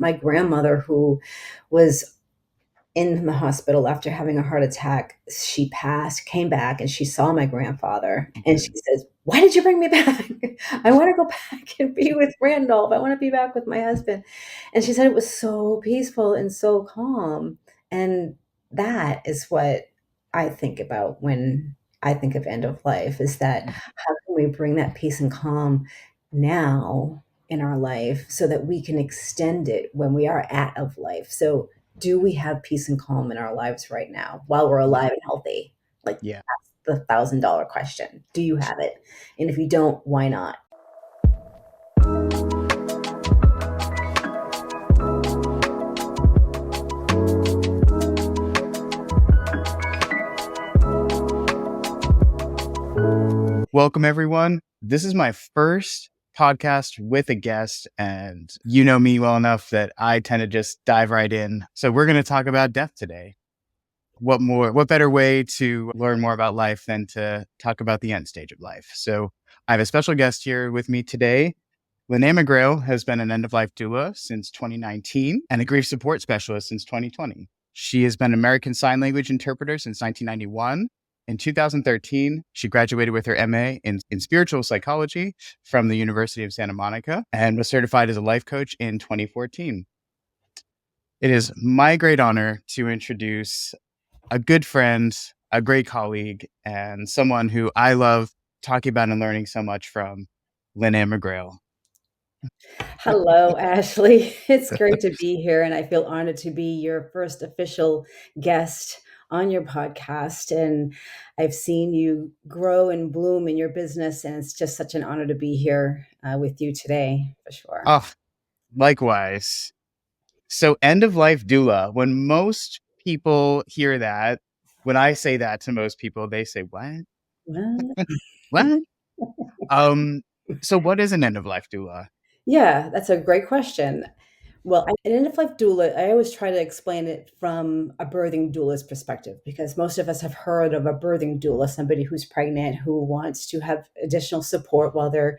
My grandmother, who was in the hospital after having a heart attack, she passed, came back, and she saw my grandfather. And she Mhm. says, "Why did you bring me back? I want to go back and be with Randolph. I want to be back with my husband." And she said it was so peaceful and so calm. And that is what I think about when I think of end of life, is that how can we bring that peace and calm now in our life so that we can extend it when we are at of life. So do we have peace and calm in our lives right now while we're Yeah. alive and healthy? Like, Yeah. that's the $1,000 question. Do you have it? And if you don't, why not? Welcome, everyone. This is my first podcast with a guest, and you know me well enough that I tend to just dive right in. So we're going to talk about death today. What better way to learn more about life than to talk about the end stage of life? So I have a special guest here with me today. Lynne-Anne McGrail has been an end-of-life doula since 2019 and a grief support specialist since 2020. She has been an American Sign Language interpreter since 1991. In 2013, she graduated with her MA in spiritual psychology from the University of Santa Monica and was certified as a life coach in 2014. It is my great honor to introduce a good friend, a great colleague, and someone who I love talking about and learning so much from, Lynne-Anne McGrail. Hello, Ashley. It's great to be here, and I feel honored to be your first official guest on your podcast. And I've seen you grow and bloom in your business, and it's just such an honor to be here with you today, for sure. Oh, likewise. So, end of life doula, when most people hear that, when I say that to most people, they say, "What? Well, What?" Um, so what is an end of life doula? yeah, that's a great question. Well, an end of life doula, I always try to explain it from a birthing doula's perspective, because most of us have heard of a birthing doula, somebody who's pregnant who wants to have additional support while they're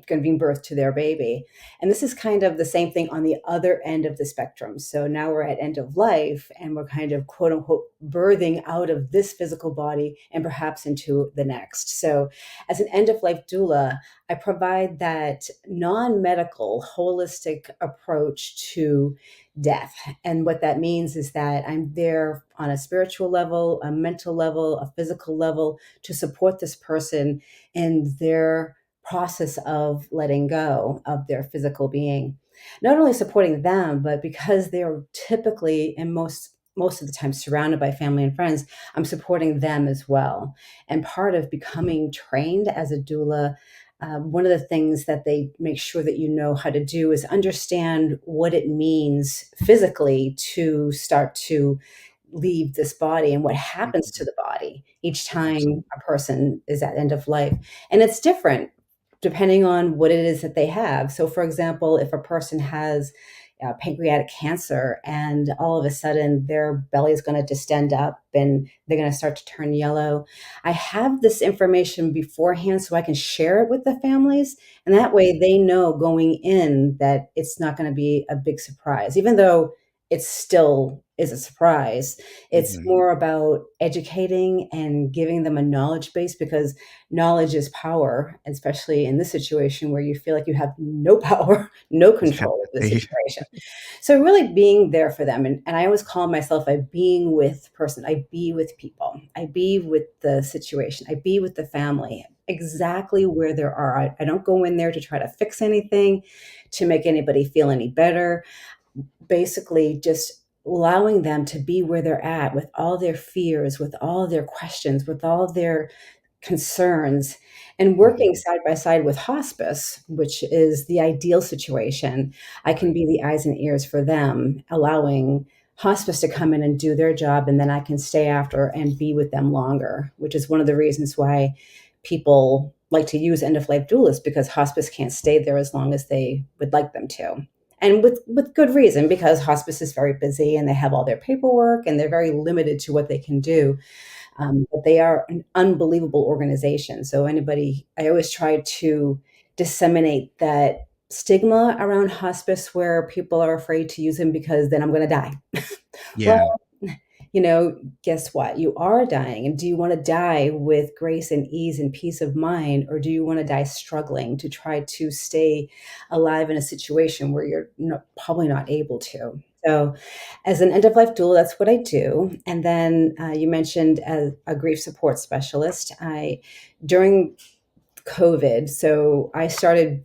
giving birth to their baby. And this is kind of the same thing on the other end of the spectrum. So now we're at end of life and we're kind of quote unquote birthing out of this physical body and perhaps into the next. So as an end of life doula, I provide that non medical, holistic approach to death. And what that means is that I'm there on a spiritual level, a mental level, a physical level to support this person in their process of letting go of their physical being. Not only supporting them, but because they're typically and most of the time surrounded by family and friends, I'm supporting them as well. And part of becoming trained as a doula, one of the things that they make sure that you know how to do is understand what it means physically to start to leave this body and what happens to Mhm. the body each time Absolutely. a person is at end of life. And it's different depending on what it is that they have. So, for example, if a person has pancreatic cancer and all of a sudden their belly is going to distend up and they're going to start to turn yellow, I have this information beforehand so I can share it with the families. And that way they know going in that it's not going to be a big surprise, even though it still is a surprise. It's Mhm. more about educating and giving them a knowledge base, because knowledge is power, especially in this situation where you feel like you have no power, no control of the situation. So really being there for them. And I always call myself a being with person. I be with people. I be with the situation. I be with the family exactly where they are. I don't go in there to try to fix anything, to make anybody feel any better. Basically just allowing them to be where they're at with all their fears, with all their questions, with all their concerns, and working Mhm. side by side with hospice, which is the ideal situation. I can Right. be the eyes and ears for them, allowing hospice to come in and do their job, and then I can stay after and be with them longer, which is one of the reasons why people like to use end of life doulas, because hospice can't stay there as long as they would like them to. And with good reason, because hospice is very busy and they have all their paperwork and they're very limited to what they can do. But they are an unbelievable organization. So anybody, I always try to disseminate that stigma around hospice where people are afraid to use them because then I'm going to die. Yeah. Well, guess what? You are dying. And do you want to die with grace and ease and peace of mind? Or do you want to die struggling to try to stay alive in a situation where you're probably not able to? So, as an end of life doula, that's what I do. And then you mentioned as a grief support specialist. During COVID, so I started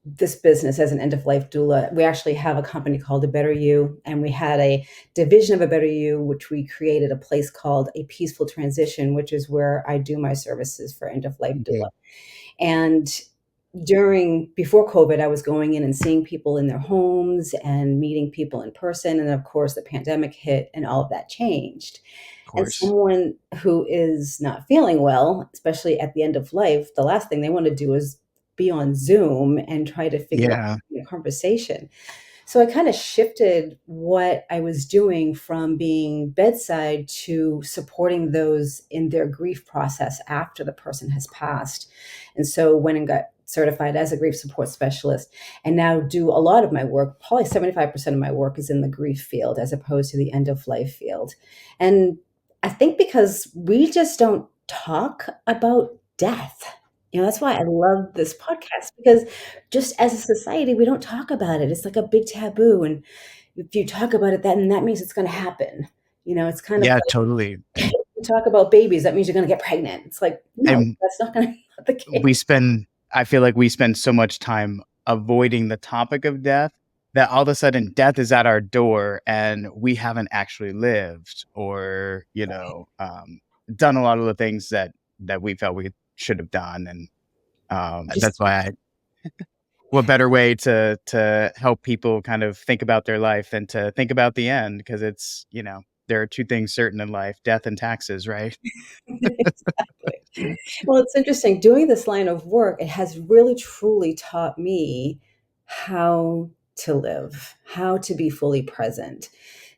this business as an end of life doula. We actually have a company called A Better You, and we had a division of A Better You, which we created a place called A Peaceful Transition, which is where I do my services for end of life doula. Mhm. And before COVID, I was going in and seeing people in their homes and meeting people in person. And then, of course, the pandemic hit and all of that changed. Of And course. someone who is not feeling well, especially at the end of life, the last thing they want to do is be on Zoom and try to figure out Yeah. a conversation. So I kind of shifted what I was doing from being bedside to supporting those in their grief process after the person has passed. And so went and got certified as a grief support specialist and now do a lot of my work. Probably 75% of my work is in the grief field as opposed to the end of life field. And I think because we just don't talk about death. That's why I love this podcast because just as a society, we don't talk about it. It's like a big taboo. And if you talk about it, then that means it's going to happen. It's kind of Yeah, like totally. you talk about babies, that means you're going to get pregnant. It's like, no, And that's not going to be the case. I feel like we spend so much time avoiding the topic of death that all of a sudden death is at our door and we haven't actually lived or, done a lot of the things that we felt we should have done. And Just that's why what better way to help people kind of think about their life than to think about the end? Because there are two things certain in life, death and taxes, right? exactly. Well, it's interesting. Doing this line of work, it has really truly taught me how to live, how to be fully present.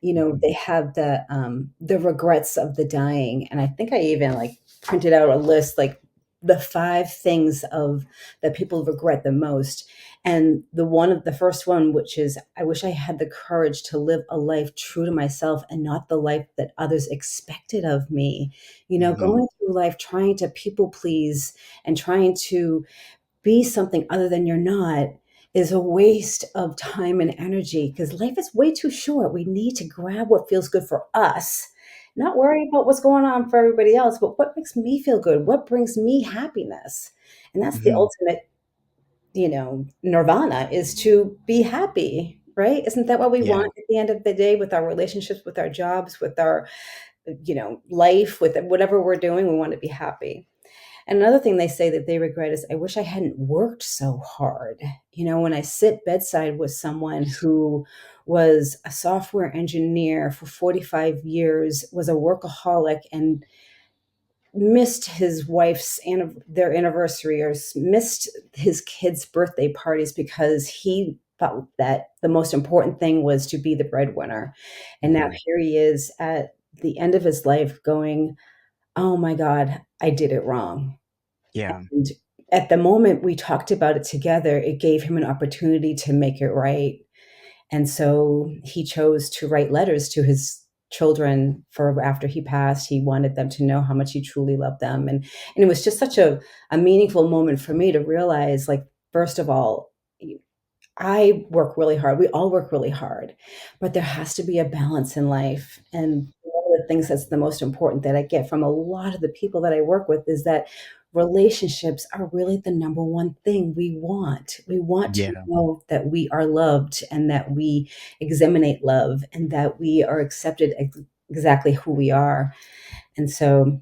Mhm. They have the regrets of the dying, and I think I even like printed out a list like the 5 things of that people regret the most. And the first one, which is I wish I had the courage to live a life true to myself and not the life that others expected of me. Mhm. Going through life trying to people please and trying to be something other than you're not is a waste of time and energy because life is way too short. We need to grab what feels good for us, not worry about what's going on for everybody else, but what makes me feel good, what brings me happiness. And that's the Mhm. ultimate, nirvana is to be happy, right? Isn't that what we Yeah. want at the end of the day with our relationships, with our jobs, with our life, with whatever we're doing, we want to be happy. And another thing they say that they regret is, I wish I hadn't worked so hard. When I sit bedside with someone who was a software engineer for 45 years, was a workaholic, and missed his wife's and their anniversary or missed his kids' birthday parties because he felt that the most important thing was to be the breadwinner. And now Mhm. here he is at the end of his life going, "Oh my God, I did it wrong." Yeah. And at the moment we talked about it together, it gave him an opportunity to make it right. And so he chose to write letters to his children for after he passed. He wanted them to know how much he truly loved them. And it was just such a meaningful moment for me to realize, like, first of all, I work really hard. We all work really hard, but there has to be a balance in life. And one of the things that's the most important that I get from a lot of the people that I work with is that relationships are really the number one thing we want. We want to Yeah. know that we are loved and that we examinate love and that we are accepted exactly who we are. And so,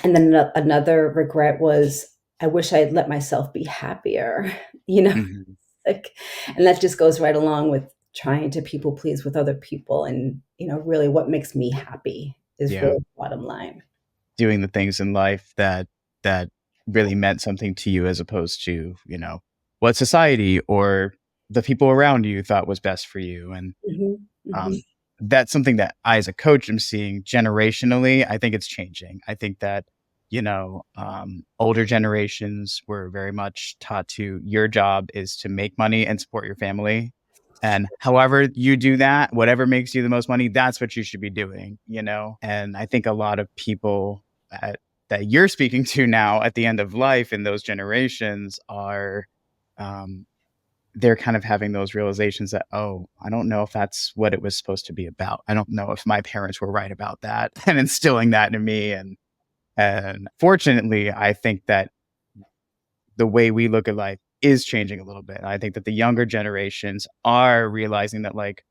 and then another regret was I wish I had let myself be happier, you know? Mhm. Like, and that just goes right along with trying to people please with other people and, really what makes me happy is Yeah. really the bottom line. Doing the things in life that really meant something to you as opposed to, what society or the people around you thought was best for you. And Mhm, mhm. um, that's something that I, as a coach, am seeing generationally. I think it's changing. I think that older generations were very much taught to your job is to make money and support your family. And however you do that, whatever makes you the most money, that's what you should be doing. And I think a lot of people that you're speaking to now at the end of life in those generations are, um, they're kind of having those realizations that, oh, I don't know if that's what it was supposed to be about. I don't know if my parents were right about that and instilling that in me. And fortunately, I think that the way we look at life is changing a little bit. I think that the younger generations are realizing that, like,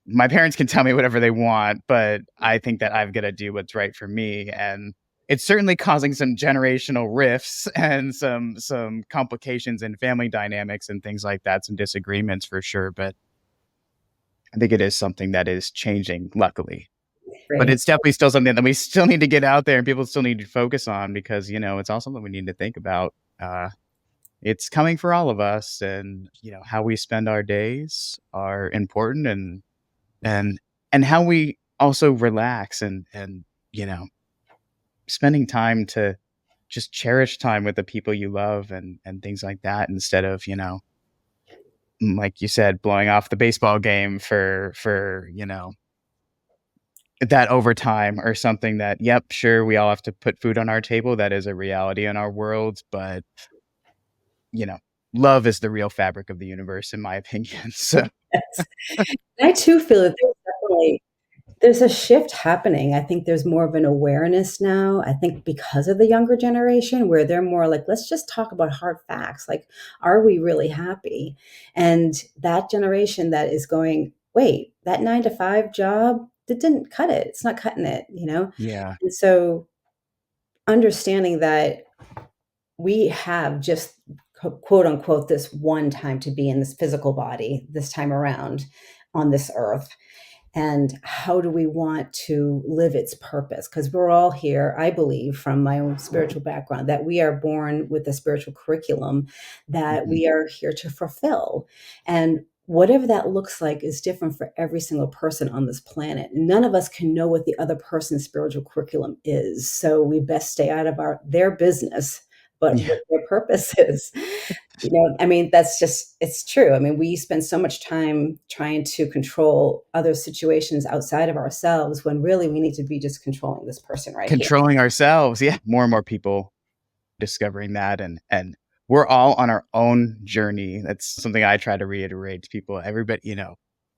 my parents can tell me whatever they want, but I think that I've got to do what's right for me. And it's certainly causing some generational rifts and some complications in family dynamics and things like that, some disagreements for sure. But I think it is something that is changing, luckily. But Great. it's definitely still something that we still need to get out there and people still need to focus on because, it's all something we need to think about. It's coming for all of us, and, how we spend our days are important, and and how we also relax and, you know, spending time to just cherish time with the people you love and things like that instead of, like you said, blowing off the baseball game for that overtime or something that, yep, sure, we all have to put food on our table. That is a reality in our world, but, you know, love is the real fabric of the universe, in my opinion. So, Yes. I too feel that there's a shift happening. I think there's more of an awareness now. I think because of the younger generation, where they're more like, let's just talk about hard facts. Like, are we really happy? And that generation that is going, wait, that 9 to 5 job, that didn't cut it. It's not cutting it, you know? yeah, And so understanding that we have just quote unquote this one time to be in this physical body this time around on this earth, and how do we want to live its purpose, because we're all here, I believe, from my own spiritual background, that we are born with a spiritual curriculum that mhm, we are here to fulfill. And whatever that looks like is different for every single person on this planet. None of us can know what the other person's spiritual curriculum is, so we best stay out of their business, but yeah. what their purpose is. I mean, that's just, it's true. I mean, we spend so much time trying to control other situations outside of ourselves when really we need to be just controlling this person right here. Controlling ourselves. Yeah, more and more people discovering that, and we're all on our own journey. That's something I try to reiterate to people. Everybody,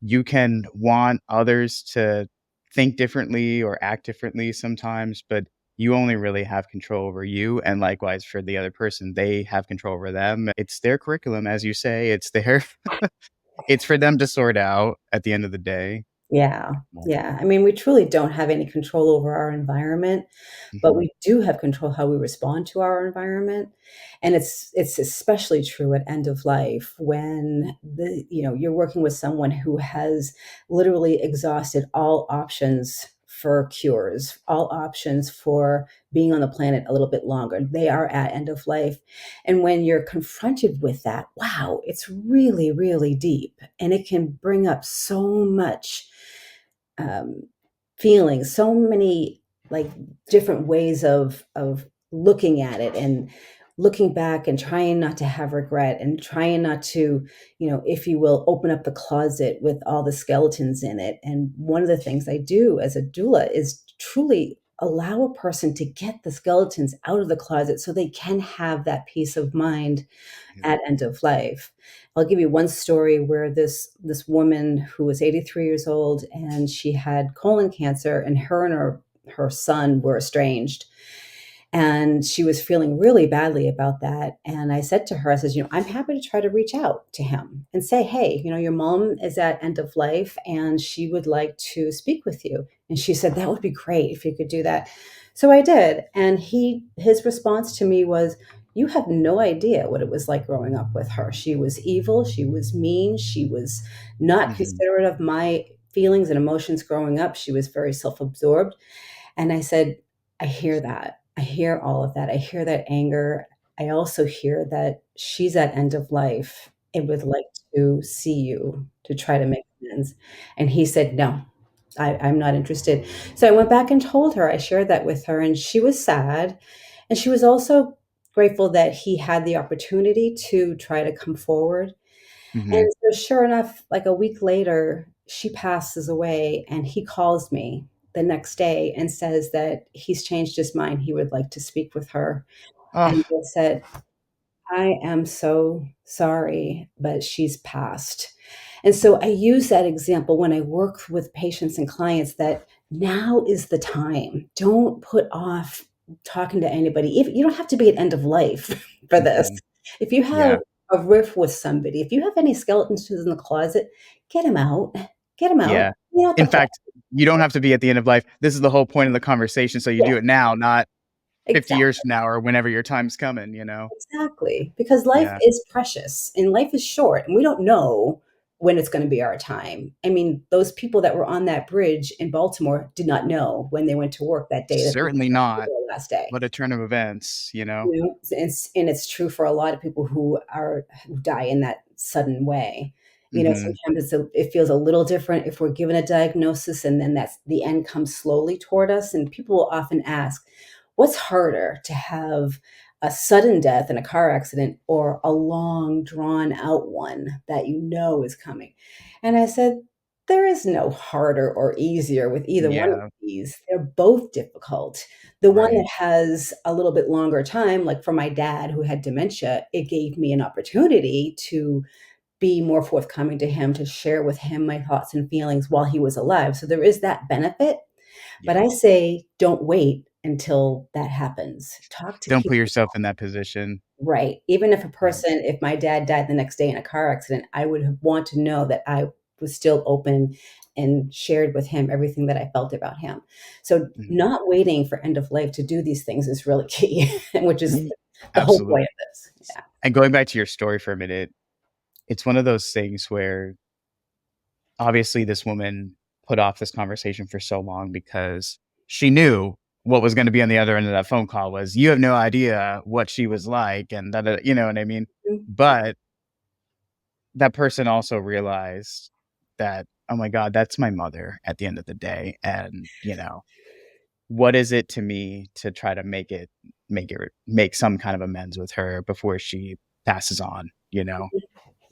you can want others to think differently or act differently sometimes, but you only really have control over you, and likewise for the other person, they have control over them. It's their curriculum, as you say. It's their it's for them to sort out at the end of the day. Yeah. Yeah. I mean, we truly don't have any control over our environment, but Mhm. we do have control how we respond to our environment. And it's especially true at end of life when you're working with someone who has literally exhausted all options for cures, all options for being on the planet a little bit longer. They are at end of life. And when you're confronted with that, wow, it's really, really deep. And it can bring up so much um, feelings, so many like different ways of looking at it, and looking back and trying not to have regret, and trying not to, if you will, open up the closet with all the skeletons in it. And one of the things I do as a doula is truly allow a person to get the skeletons out of the closet so they can have that peace of mind Yeah. at end of life. I'll give you one story where this woman who was 83 years old, and she had colon cancer, and her son were estranged, and she was feeling really badly about that. And I said to her, I says, I'm happy to try to reach out to him and say, hey, your mom is at end of life and she would like to speak with you. And she said, that would be great if you could do that. So I did. And his response to me was, you have no idea what it was like growing up with her. She was evil. She was mean. She was not Mhm. considerate of my feelings and emotions growing up. She was very self absorbed. And I said, I hear that. I hear all of that. I hear that anger. I also hear that she's at end of life and would like to see you to try to make amends. And he said, no. I'm not interested. So I went back and told her, I shared that with her, and she was sad. And she was also grateful that he had the opportunity to try to come forward. Hmm. And so, sure enough, like a week later, she passes away, and he calls me the next day and says that he's changed his mind. He would like to speak with her. And Oh, I said, I am so sorry, but she's passed. And so I use that example when I work with patients and clients that now is the time. Don't put off talking to anybody. If you don't have to be at end of life for this. hmm. If you have Yeah, a riff with somebody, if you have any skeletons in the closet, get them out. Get them out. yeah. Clean out the In closet. fact, you don't have to be at the end of life. This is the whole point of the conversation. So you Yeah, do it now, not 50 exactly. years from now or whenever your time's coming, you know? Exactly, because life Yeah, is precious and life is short, and we don't know when it's gonna be our time. I mean, those people that were on that bridge in Baltimore did not know when they went to work that day that certainly it was not. their last day. What a turn of events, you know? You know, and it's true for a lot of people who die in that sudden way. You know, Hmm. sometimes it feels a little different if we're given a diagnosis and then that's the end comes slowly toward us, and people will often ask, "What's harder to have a sudden death in a car accident or a long drawn out one that you know is coming?" And I said, "There is no harder or easier with either one of Yeah, these. They're both difficult. The one that right. has a little bit longer time, like for my dad who had dementia, it gave me an opportunity to be more forthcoming to him, to share with him my thoughts and feelings while he was alive. So there is that benefit. But Yeah. I say don't wait until that happens. Talk to Don't put people. yourself in that position. Right. Even if Yeah. if my dad died the next day in a car accident, I would have want to know that I was still open and shared with him everything that I felt about him. So Mhm. not waiting for end of life to do these things is really key, which is Mm. the whole Absolutely. point of this. Yeah. And going back to your story for a minute, it's one of those things where obviously this woman put off this conversation for so long because she knew what was going to be on the other end of that phone call was you have no idea what she was like and that you know what I mean. Mhm. But that person also realized that oh my god, that's my mother at the end of the day, and you know what is it to me to try to make some kind of amends with her before she passes on, you know?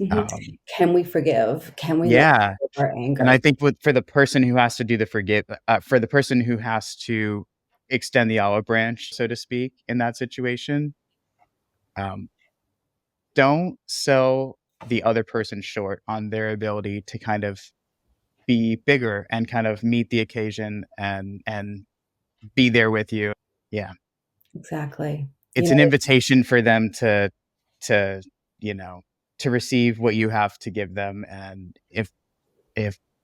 Mhm. Um, Can we forgive? Can we let yeah, go of our and anger? I think with for the person who has to do the for the person who has to extend the olive branch, so to speak, in that situation, um, don't sell the other person short on their ability to kind of be bigger and kind of meet the occasion and be there with you. Yeah. Exactly. You It's know, an invitation for them to, you know, to receive what you have to give them, and if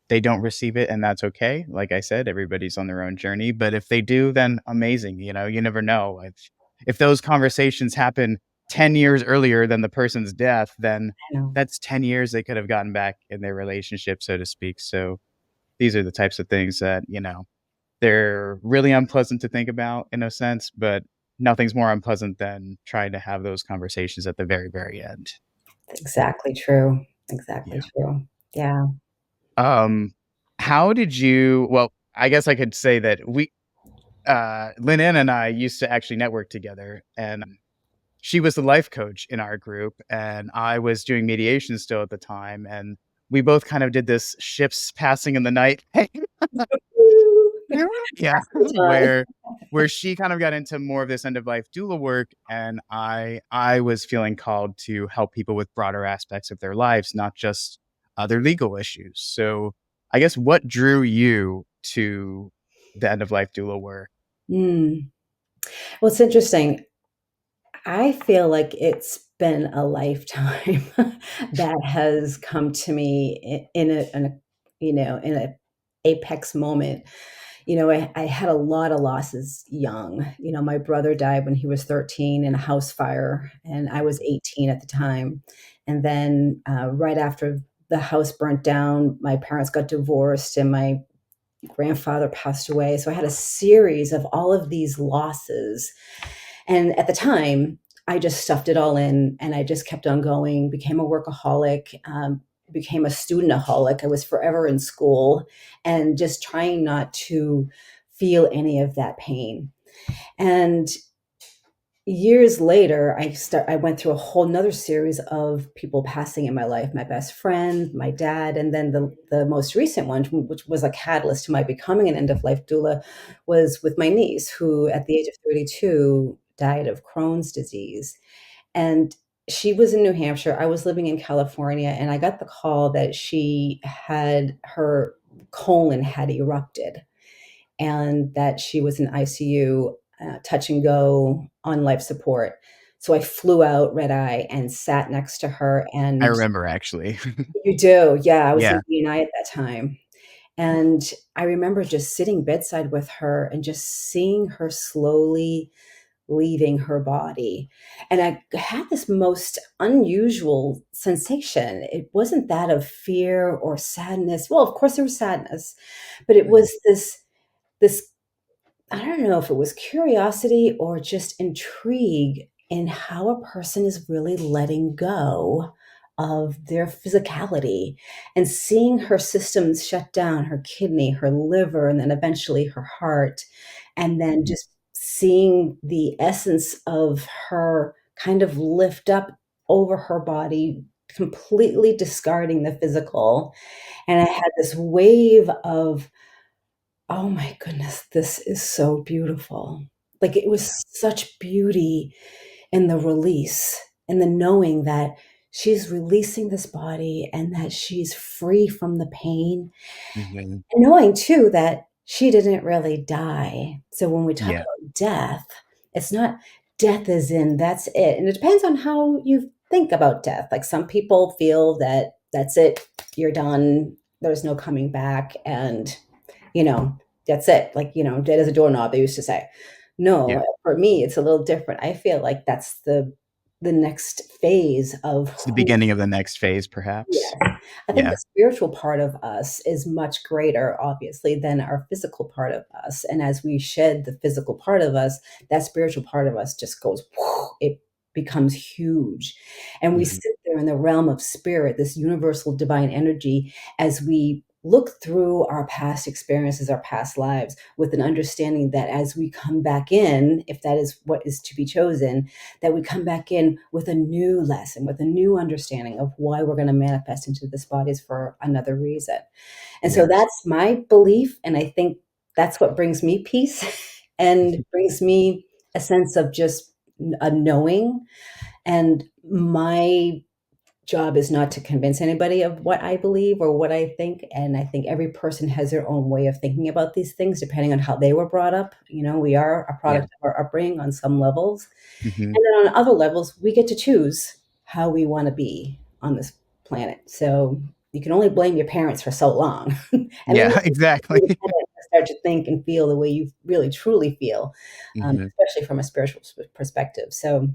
they don't receive it, and that's okay, like I said, everybody's on their own journey, but if they do, then amazing, you know, you never know. If those conversations happen 10 years earlier than the person's death, then I know. that's 10 years they could have gotten back in their relationship, so to speak, so these are the types of things that, you know, they're really unpleasant to think about in a sense, but nothing's more unpleasant than trying to have those conversations at the very, very end. Exactly true. Exactly Yeah. true. Yeah. Um, how did you well, I guess I could say that Lynn-Anne and I used to actually network together, and she was the life coach in our group, and I was doing mediation still at the time, and we both kind of did this ships passing in the night thing. Yeah, Pass the time. where she kind of got into more of this end of life doula work, and I was feeling called to help people with broader aspects of their lives, not just other legal issues. So, I guess what drew you to the end of life doula work? Mm. Well, it's interesting. I feel like it's been a lifetime that has come to me in a apex moment. You know, I had a lot of losses young. You know, my brother died when he was 13 in a house fire, and I was 18 at the time. And then right after the house burnt down, my parents got divorced, and my grandfather passed away. So I had a series of all of these losses. And at the time, I just stuffed it all in and I just kept on going, became a workaholic, became a studentaholic. I was forever in school and just trying not to feel any of that pain. And years later, I went through a whole nother series of people passing in my life, my best friend, my dad, and then the most recent one, which was a catalyst to my becoming an end-of-life doula, was with my niece, who at the age of 32 died of Crohn's disease. And she was in New Hampshire. I was living in California, and I got the call that her colon had erupted and that she was in ICU, touch and go on life support. So I flew out red eye and sat next to her. I And remember actually. you do, yeah, I was Yeah. in BNI at that time. And I remember just sitting bedside with her and just seeing her slowly leaving her body. And I had this most unusual sensation. It wasn't that of fear or sadness. Well, of course there was sadness, but it was this I don't know if it was curiosity or just intrigue in how a person is really letting go of their physicality and seeing her systems shut down, her kidney, her liver, and then eventually her heart. And then Mhm. just seeing the essence of her kind of lift up over her body, completely discarding the physical. And I had this wave of, oh my goodness, this is so beautiful. Like, it was such beauty in the release, in the knowing that she's releasing this body and that she's free from the pain. Mhm. And knowing too that she didn't really die. So when we talk Yeah. about death, it's not death as in that's it. And it depends on how you think about death. Like, some people feel that that's it, you're done, there's no coming back, and you know, that's it. Like, dead as a doorknob, they used to say. Yeah. No, for me, it's a little different. I feel like that's the next phase of It's the who. beginning of the next phase, perhaps. Yes. I think Yeah. the spiritual part of us is much greater, obviously, than our physical part of us. And as we shed the physical part of us, that spiritual part of us just goes, it becomes huge. And we Mhm. sit there in the realm of spirit, this universal divine energy, as we look through our past experiences, our past lives, with an understanding that as we come back in, if that is what is to be chosen, that we come back in with a new lesson, with a new understanding of why we're going to manifest into this bodies for another reason. And so Yes. that's my belief. And I think that's what brings me peace and brings me a sense of just a knowing. And my job is not to convince anybody of what I believe or what I think. And I think every person has their own way of thinking about these things, depending on how they were brought up. We are a Yeah. product of our upbringing on some levels. Mhm. And then on other levels, we get to choose how we want to be on this planet. So you can only blame your parents for so long. And then Yeah, you can be exactly. independent and start to think and feel the way you really truly feel, Mhm. especially from a spiritual perspective. So,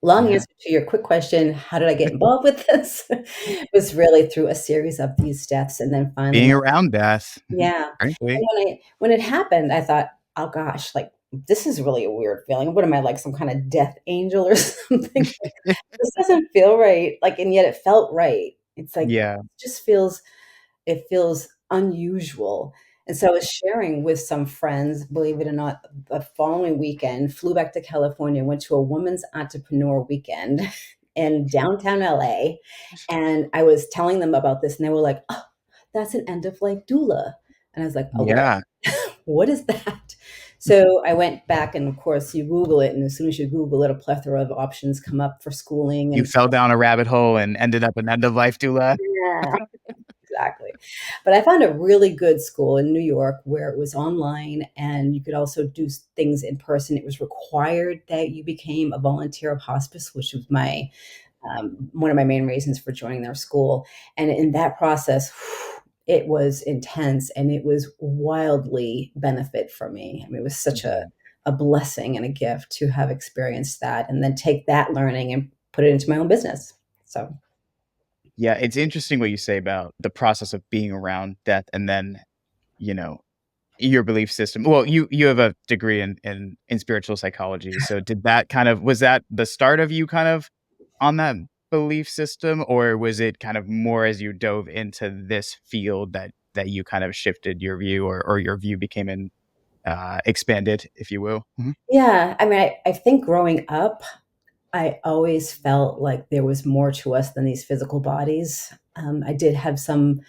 long Yeah. answer to your quick question, how did I get involved with this? Was really through a series of these deaths, and then finally, Being around death, yeah. And frankly. when it happened, I thought, "Oh gosh, like, this is really a weird feeling. What am I, like, some kinda death angel or something? Like, this doesn't feel right." Like, and yet it felt right. It's like, Yeah. just feels unusual. And so I was sharing with some friends, believe it or not, the following weekend, flew back to California, went to a women's entrepreneur weekend in downtown LA. And I was telling them about this, and they were like, "Oh, that's an end of life doula." And I was like, "A what? Yeah. What is that?" So I went back, and of course, you Google it, and as soon as you Google it, a plethora of options come up for schooling You and fell down a rabbit hole and ended up an end of life doula. yeah. Exactly. But I found a really good school in New York where it was online and you could also do things in person. It was required that you became a volunteer of hospice, which was one of my main reasons for joining their school. And in that process, it was intense and it was wildly benefit for me. I mean, it was such a, Mhm. a blessing and a gift to have experienced that and then take that learning and put it into my own business. So, Yeah, it's interesting what you say about the process of being around death and then, you know, your belief system. Well, you have a degree in spiritual psychology. So did that kind of was that the start of you kind of on that belief system, or was it kind of more as you dove into this field that you kind of shifted your view, or your view became expanded, if you will? Mhm. Yeah, I mean, I think growing up, I always felt like there was more to us than these physical bodies. I did have some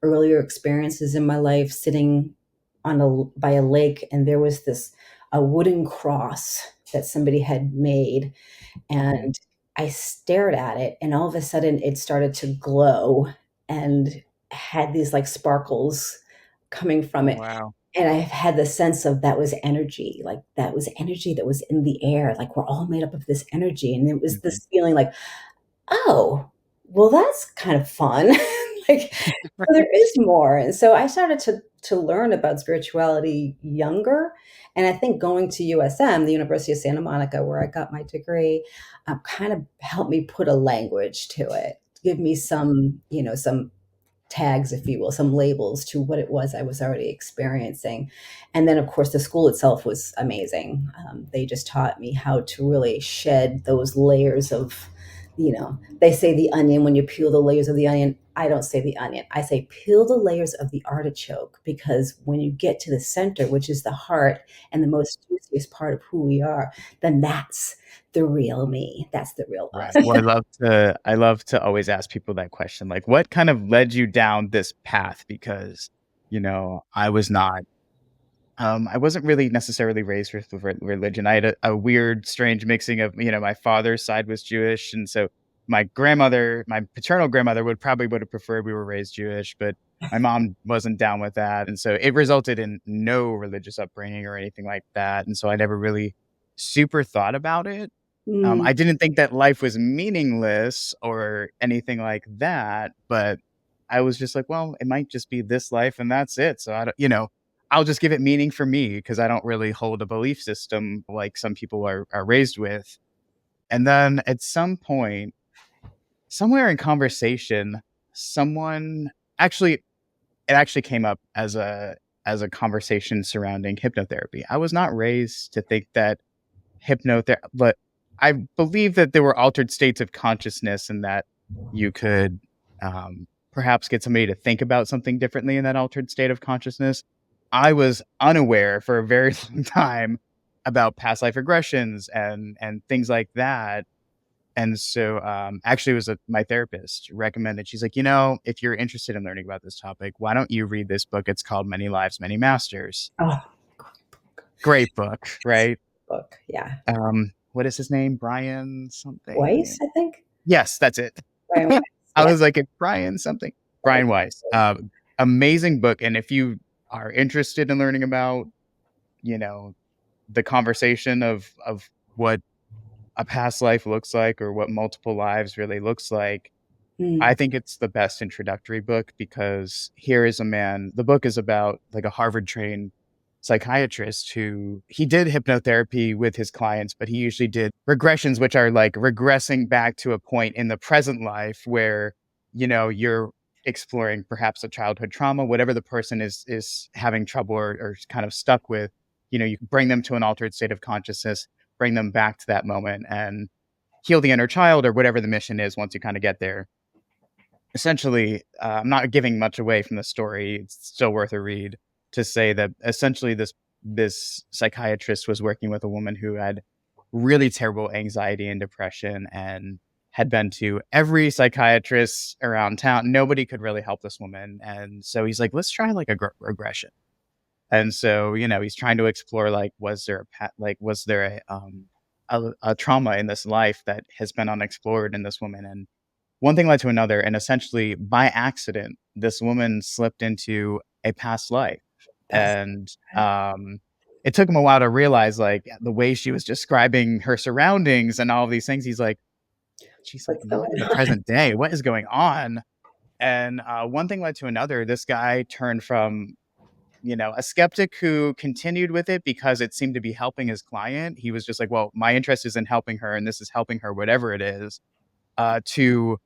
earlier experiences in my life sitting by a lake, and there was this a wooden cross that somebody had made, Mhm. and I stared at it, and all of a sudden it started to glow and had these like sparkles coming from Oh, it. wow. And I had the sense of that was energy, like that was energy that was in the air. Like we're all made up of this energy. And it was Mhm. this feeling like, oh, well, that's kind of fun. Like, so there is more. And so I started to learn about spirituality younger. And I think going to USM, the University of Santa Monica, where I got my degree, kind of helped me put a language to it, give me some, some tags, if you will, some labels to what it was I was already experiencing. And then, of course, the school itself was amazing. They just taught me how to really shed those layers of, they say the onion, when you peel the layers of the onion. I don't say the onion. I say peel the layers of the artichoke, because when you get to the center, which is the heart and the most juiciest part of who we are, then that's the real me. That's the real Right. us. Well, I love to always ask people that question, like, what kind of led you down this path? Because, I was not I wasn't really necessarily raised with religion. I had a weird, strange mixing of, my father's side was Jewish, and so my paternal grandmother would have preferred we were raised Jewish, but my mom wasn't down with that, and so it resulted in no religious upbringing or anything like that, and so I never really super thought about it. Mm, I didn't think that life was meaningless or anything like that, but I was just like, well, it might just be this life and that's it. So I'll just give it meaning for me because I don't really hold a belief system like some people are raised with. And then at some point, somewhere in conversation, someone actually it actually came up as a conversation surrounding hypnotherapy. I was not raised to think that hypnotherapy, but I believe that there were altered states of consciousness and that you could perhaps get somebody to think about something differently in that altered state of consciousness. I was unaware for a very long time about past life regressions and things like that. And so, actually, it was my therapist recommended. She's like, if you're interested in learning about this topic, why don't you read this book? It's called Many Lives, Many Masters. oh, Great book, right? book. Yeah. What is his name? Brian something? Weiss, I think. Yes, that's it. Brian Weiss. I Yeah. was like, it's Brian something. Brian Weiss. Amazing book. And if you are interested in learning about, you know, the conversation of what a past life looks like or what multiple lives really looks like, Mm. I think it's the best introductory book because here is a man. The book is about like a Harvard trained psychiatrist who he did hypnotherapy with his clients, but he usually did regressions, which are like regressing back to a point in the present life where, you're exploring perhaps a childhood trauma, whatever the person is having trouble or kind of stuck with, you can bring them to an altered state of consciousness, bring them back to that moment and heal the inner child or whatever the mission is once you kind of get there. Essentially, I'm not giving much away from the story. It's still worth a read to say that essentially this psychiatrist was working with a woman who had really terrible anxiety and depression and had been to every psychiatrist around town. Nobody could really help this woman. And so he's like, let's try like a regression. And so, he's trying to explore like, was there a trauma in this life that has been unexplored in this woman? And one thing led to another, and essentially by accident, this woman slipped into a past life, Past. and it took him a while to realize, like the way she was describing her surroundings and all of these things. He's like, she's like What's going not in the on? present day. What is going on? And one thing led to another. This guy turned from a skeptic who continued with it because it seemed to be helping his client. He was just like, well, my interest is in helping her, and this is helping her, whatever it is. To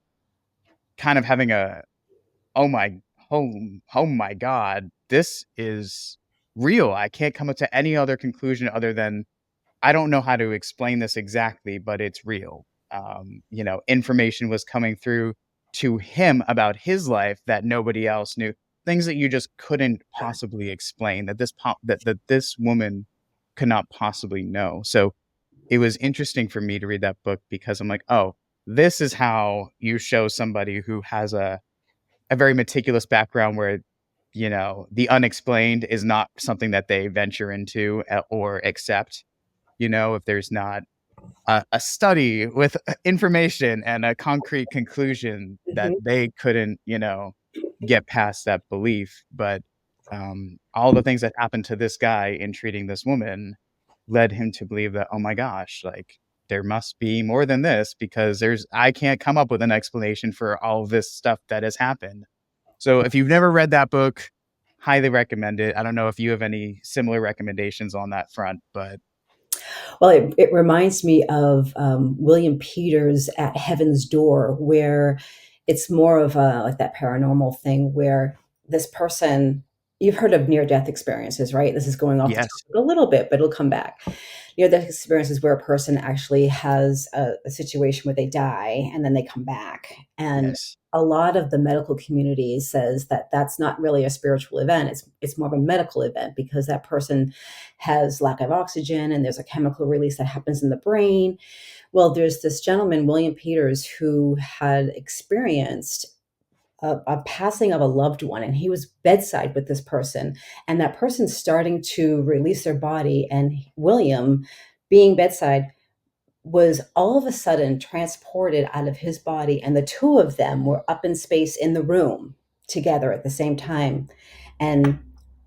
kind of having oh my oh, oh my god, this is real. I can't come up to any other conclusion other than I don't know how to explain this exactly, but it's real. information was coming through to him about his life that nobody else knew, things that you just couldn't possibly explain, that this woman could not possibly know. So it was interesting for me to read that book because I'm like, oh, this is how you show somebody who has a very meticulous background where the unexplained is not something that they venture into or accept. If there's not a study with information and a concrete conclusion, that Mhm. they couldn't get past that belief. But all the things that happened to this guy in treating this woman led him to believe that, oh my gosh, like there must be more than this, because I can't come up with an explanation for all of this stuff that has happened. So if you've never read that book, highly recommend it. I don't know if you have any similar recommendations on that front, but Well, it reminds me of William Peters at Heaven's Door, where it's more of a like that paranormal thing where this person, you've heard of near death experiences, right? This is going off the yes, topic a little bit, but it'll come back. Near death experiences where a person actually has a situation where they die and then they come back. And yes, a lot of the medical community says that that's not really a spiritual event. It's more of a medical event because that person has lack of oxygen and there's a chemical release that happens in the brain. Well, there's this gentleman, William Peters, who had experienced a passing of a loved one, and he was bedside with this person, and that person's starting to release their body, and William, being bedside, was all of a sudden transported out of his body, and the two of them were up in space in the room together at the same time and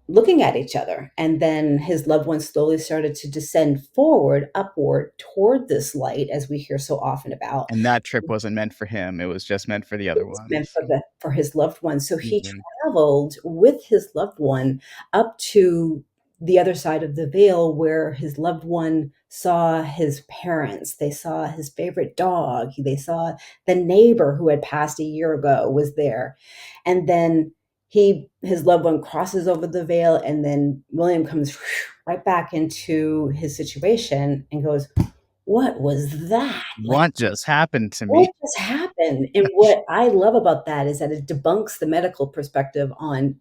looking at each other. And then his loved one slowly started to descend forward, upward toward this light, as we hear so often about. and that trip wasn't meant for him. It was just meant for the other It's meant ones. for his loved one. So he Mhm. traveled with his loved one up to the other side of the veil where his loved one saw his parents. They saw his favorite dog. They saw the neighbor who had passed a year ago was there. And then his loved one crosses over the veil, and then William comes right back into his situation and goes, "What was that? Like, What just happened to what me? just happened?" And what I love about that is that it debunks the medical perspective on,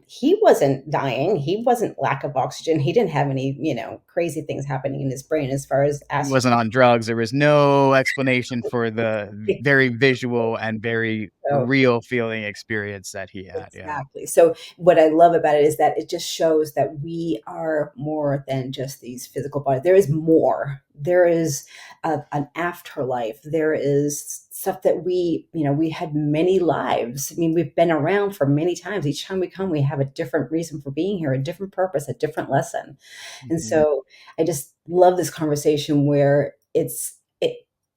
he wasn't dying. He wasn't lack of oxygen. He didn't have any, crazy things happening in his brain as far as He acid. wasn't on drugs. There was no explanation for the very visual and very So real feeling experience that he had. Yeah. exactly. So what I love about it is that it just shows that we are more than just these physical bodies. There is more. There is an afterlife. There is stuff that we had many lives. I mean, we've been around for many times. Each time we come, we have a different reason for being here, a different purpose, a different lesson. And Mhm. so I just love this conversation where it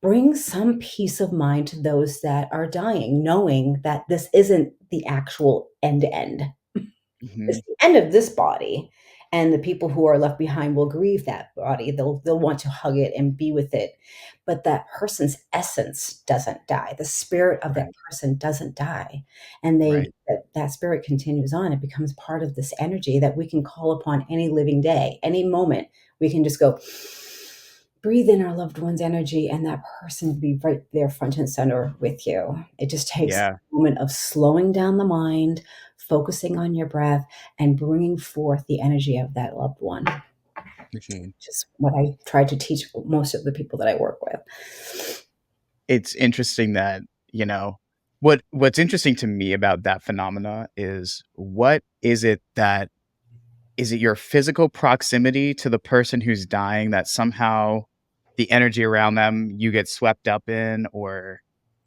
brings some peace of mind to those that are dying, knowing that this isn't the actual end end. It's Mhm. the end of this body, and the people who are left behind will grieve that body. They'll want to hug it and be with it, but that person's essence doesn't die. The spirit of that Right. person doesn't die, and Right. that spirit continues on. It becomes part of this energy that we can call upon any living day, any moment. We can just go breathe in our loved one's energy, and that person will be right there front and center with you. It just takes Yeah. a moment of slowing down the mind, focusing on your breath, and bringing forth the energy of that loved one, Mhm. which is what I try to teach most of the people that I work with. It's interesting that, what's interesting to me about that phenomena is, what is it that is it your physical proximity to the person who's dying that somehow the energy around them you get swept up in? Or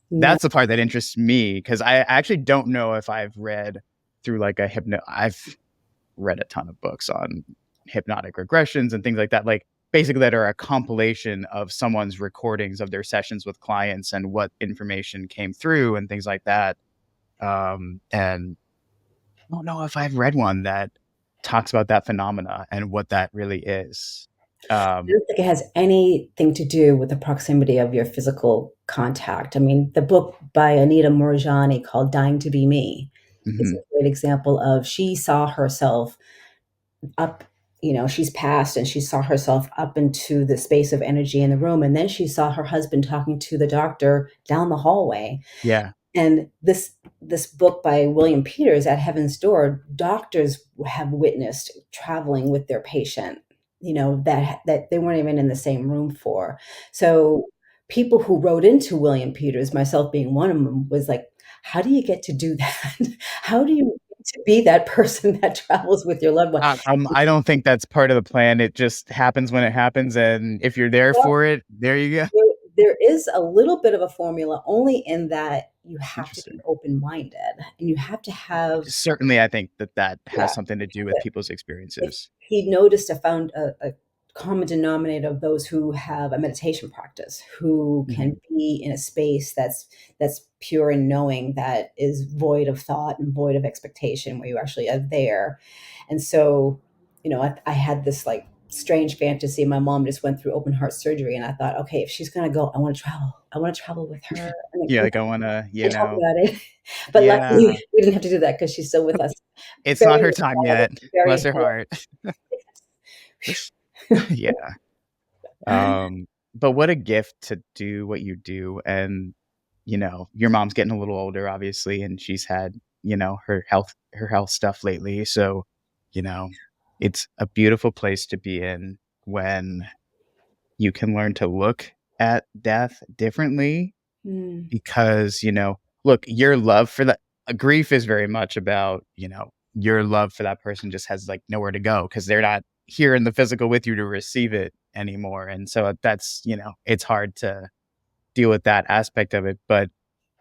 No, that's the part that interests me, because I actually don't know if I've read through like I've read a ton of books on hypnotic regressions and things like that, like basically that are a compilation of someone's recordings of their sessions with clients and what information came through and things like that. And I don't know if I've read one that talks about that phenomena and what that really is. I Um, don't think it has anything to do with the proximity of your physical contact. I mean, the book by Anita Moorjani called Dying to Be Me is mhm, a great example of she saw herself up. she's passed and she saw herself up into the space of energy in the room. And then she saw her husband talking to the doctor down the hallway. Yeah. And this book by William Peters, At Heaven's Door, doctors have witnessed traveling with their patient, that they weren't even in the same room for. So people who wrote into William Peters, myself being one of them, was like, how do you get to do that? How do you get to be that person that travels with your loved one? I don't think that's part of the plan. It just happens when it happens, and if you're there Well, for it, there you go. there is a little bit of a formula, only in that you have to be Interesting. open-minded and you have to have. Certainly, I think that has Yeah. something to do with people's If experiences. he noticed, found a common denominator of those who have a meditation practice, who Mhm. can be in a space that's pure and knowing, that is void of thought and void of expectation, where you actually are there. And so, I had this like strange fantasy. My mom just went through open heart surgery, and I thought, okay, if she's gonna go, I want to travel. I want to travel with her Yeah, like I wanna, and talk about it. But luckily, yeah, we didn't have to do that because she's still with us. it's not Very her time excited, yet. very Bless her heart. Yeah. But what a gift to do what you do. And, your mom's getting a little older, obviously, and she's had, her health stuff lately. So, you know, it's a beautiful place to be in when you can learn to look at death differently Mm, because, look, your love for that grief is very much about, your love for that person just has like nowhere to go because they're not here in the physical with you to receive it anymore. And so that's, it's hard to deal with that aspect of it. But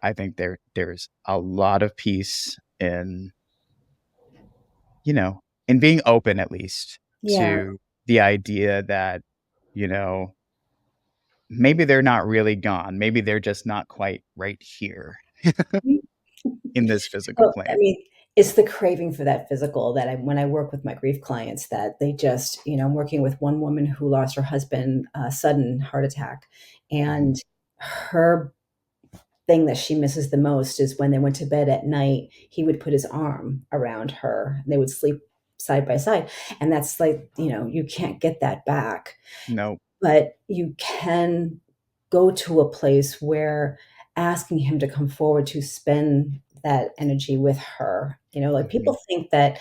I think there's a lot of peace in being open at least yeah. to the idea that, you know, maybe they're not really gone. Maybe they're just not quite right here in this physical Well, I plane. mean, it's the craving for that physical that when I work with my grief clients, that they just, I'm working with one woman who lost her husband, sudden heart attack, Mhm. and her thing that she misses the most is when they went to bed at night, he would put his arm around her, and they would sleep side by side, and that's like, you can't get that back. No. But you can go to a place where asking him to come forward to spend that energy with her. Like, Mhm. people think that,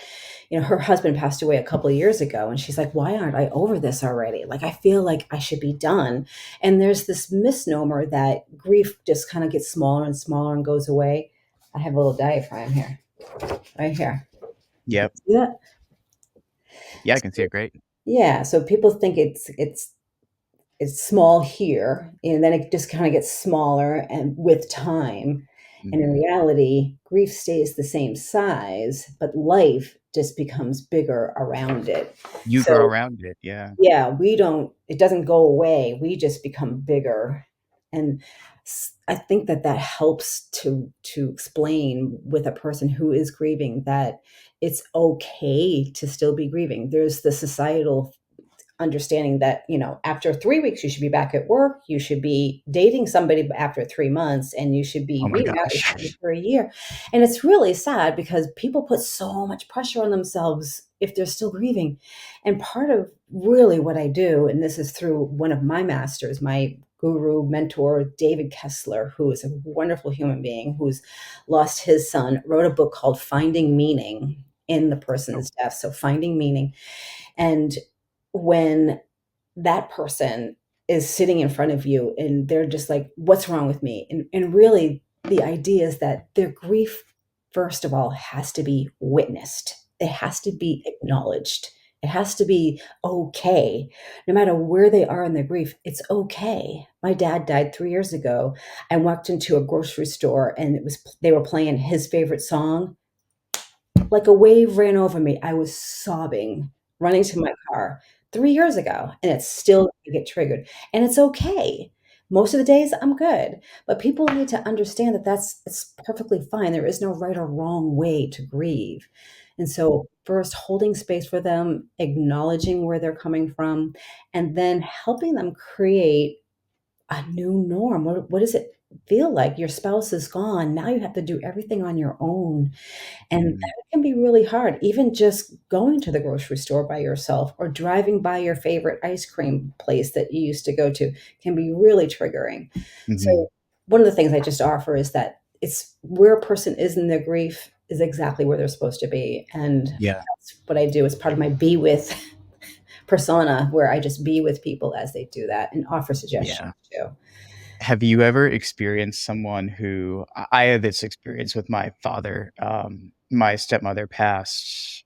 her husband passed away a couple of years ago, and she's like, why aren't I over this already? Like, I feel like I should be done. And there's this misnomer that grief just kind of gets smaller and smaller and goes away. I have a little diaphragm here, right here. Yep. See that? Yeah, I can see it great. Yeah. So people think it's small here, and then it just kind of gets smaller and with time. And in Mhm. reality, grief stays the same size, but life just becomes bigger around it. You grow So around it. Yeah. yeah, it doesn't go away. We just become bigger. And I think that helps to explain with a person who is grieving that it's okay to still be grieving. There's the societal understanding that, after 3 weeks you should be back at work, you should be dating somebody after 3 months, and you should Oh be my remarried gosh. for a year. And it's really sad because people put so much pressure on themselves if they're still grieving. And part of really what I do, and this is through one of my masters, my guru mentor, David Kessler, who is a wonderful human being who's lost his son, wrote a book called Finding Meaning in the Oh, Person's Death. So finding meaning. And when that person is sitting in front of you and they're just like, what's wrong with me? And really, the idea is that their grief, first of all, has to be witnessed, it has to be acknowledged. It has to be okay. No matter where they are in their grief, it's okay. My dad died 3 years ago. I walked into a grocery store and they were playing his favorite song. Like a wave ran over me. I was sobbing, running to my car 3 years ago, and it's still gonna get triggered, and it's okay. Most of the days, I'm good, but people need to understand that it's perfectly fine. There is no right or wrong way to grieve. And so, first, holding space for them, acknowledging where they're coming from, and then helping them create a new norm. What is it? feel like your spouse is gone. Now you have to do everything on your own. And Mhm. that can be really hard. Even just going to the grocery store by yourself or driving by your favorite ice cream place that you used to go to can be really triggering. So, Mhm. one of the things I just offer is that it's where a person is in their grief is exactly where they're supposed to be. And Yeah. that's what I do as part of my be with persona, where I just be with people as they do that and offer suggestions Yeah. too. Have you ever experienced someone who I had this experience with my father. My stepmother passed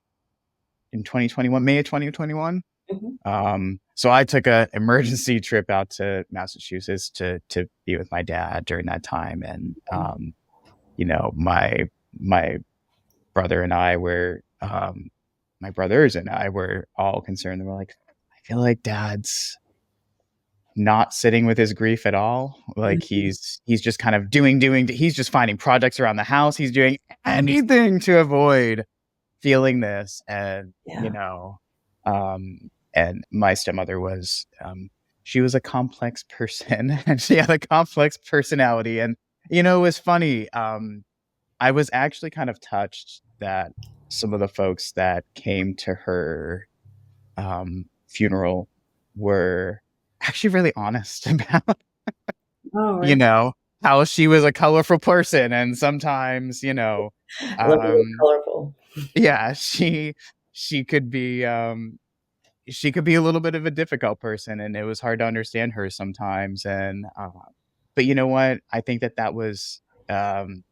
in 2021, May of 2021. Mhm. So I took a emergency trip out to Massachusetts to be with my dad during that time, and my brother and I were, my brothers and I were all concerned. They were like, I feel like Dad's not sitting with his grief at all. Like Mhm. he's just kind of doing. He's just finding projects around the house. He's doing anything to avoid feeling this, Yeah. um, and my stepmother was, she was a complex person, and she had a complex personality, and it was funny. I was actually kind of touched that some of the folks that came to her funeral were actually really honest about Oh, you right. know how she was a colorful person, and sometimes I love the word um colorful. yeah, she could be she could be a little bit of a difficult person, and it was hard to understand her sometimes. And but you know what, I think that was um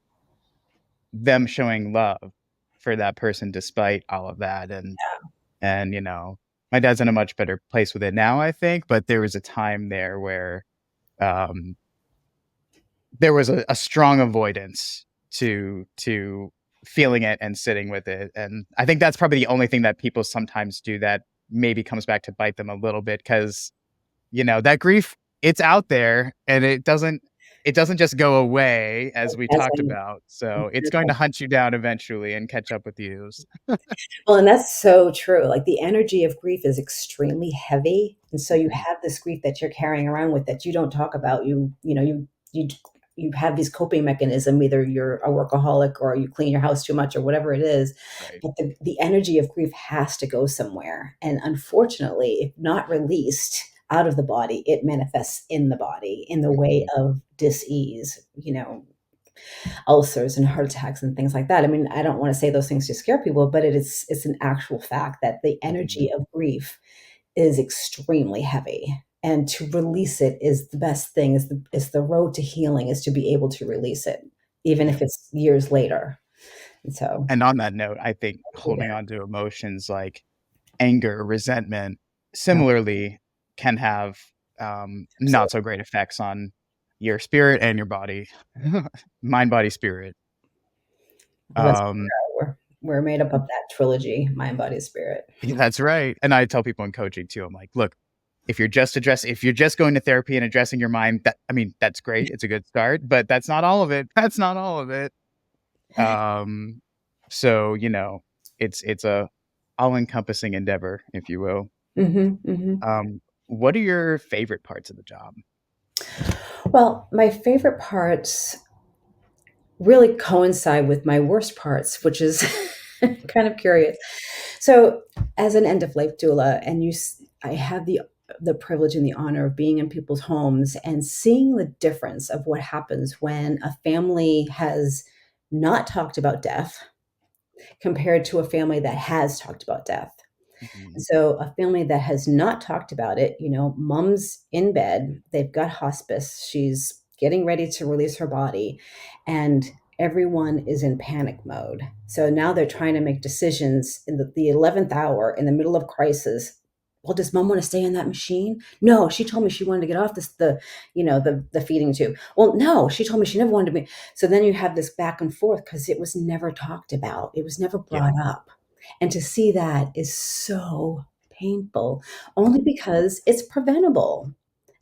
them showing love for that person despite all of that. And my dad's in a much better place with it now, I think, but there was a time there where um there was a strong avoidance to feeling it and sitting with it. And I think that's probably the only thing that people sometimes do that maybe comes back to bite them a little bit, because that grief, it's out there, and it doesn't just go away, as we talked Doesn't. about. So it's It going to doesn't. hunt you down eventually and catch up with you. Well, and that's so true. Like the energy of grief is extremely heavy, and so you Mhm. have this grief that you're carrying around with that you don't talk about. You have these coping mechanism. Either you're a workaholic or you clean your house too much or whatever it is. Right. But the energy of grief has to go somewhere, and unfortunately, if not released out of the body, it manifests in the body in the way Mhm. of dis-ease. Ulcers and heart attacks and things like that. I mean, I don't want to say those things to scare people, but it's an actual fact that the Mhm. energy of grief is extremely heavy. And to release it is the best thing, is the road to healing is to be able to release it, even Yeah. if it's years later. And so And on that note, I think do holding that. on to emotions like anger, resentment, Yeah, similarly can have not absolutely. so great effects on your spirit and your body, mind, body, spirit. Well, that's Um, we're made up of that trilogy, mind, body, spirit. yeah, that's right. And I tell people in coaching too, I'm like, look, if you're just going to therapy and addressing your mind, I mean, that's great. It's a good start, but that's not all of it. That's not all of it. Um, so it's a all encompassing endeavor, if you will. Mhm, mhm. What are your favorite parts of the job? Well, my favorite parts really coincide with my worst parts, which is kind of curious. So, as an end of life doula, and I have the privilege and the honor of being in people's homes and seeing the difference of what happens when a family has not talked about death compared to a family that has talked about death. Mhm. So, a family that has not talked about it, mom's in bed, they've got hospice, she's getting ready to release her body, and everyone is in panic mode. So now they're trying to make decisions in the 11th hour in the middle of crisis. Well, does mom want to stay in that machine? No, she told me she wanted to get off the feeding tube. Well, no, she told me she never wanted to be. So then you have this back and forth because it was never talked about. It was never Yeah. brought up. And to see that is so painful, only Mhm. because it's preventable.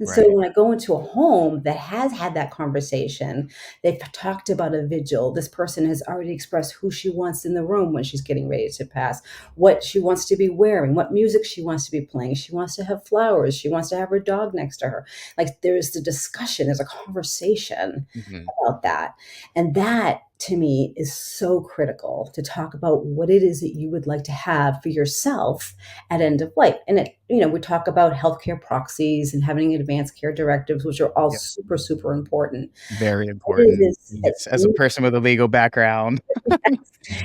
And so Right. when I go into a home that has had that conversation, they've talked about a vigil. This person has already expressed who she wants in the room when she's getting ready to pass, what she wants to be wearing, what music she wants to be playing. She wants to have flowers. She wants to have her dog next to her. Like there's the discussion, there's a conversation Hmm. about that. And that to me is so critical to talk about what it is that you would like to have for yourself at end of life. And we talk about healthcare proxies and having advanced care directives, which are all Yeah. super, super important. Very What it important. is that Yes. As a you, person with a legal background, and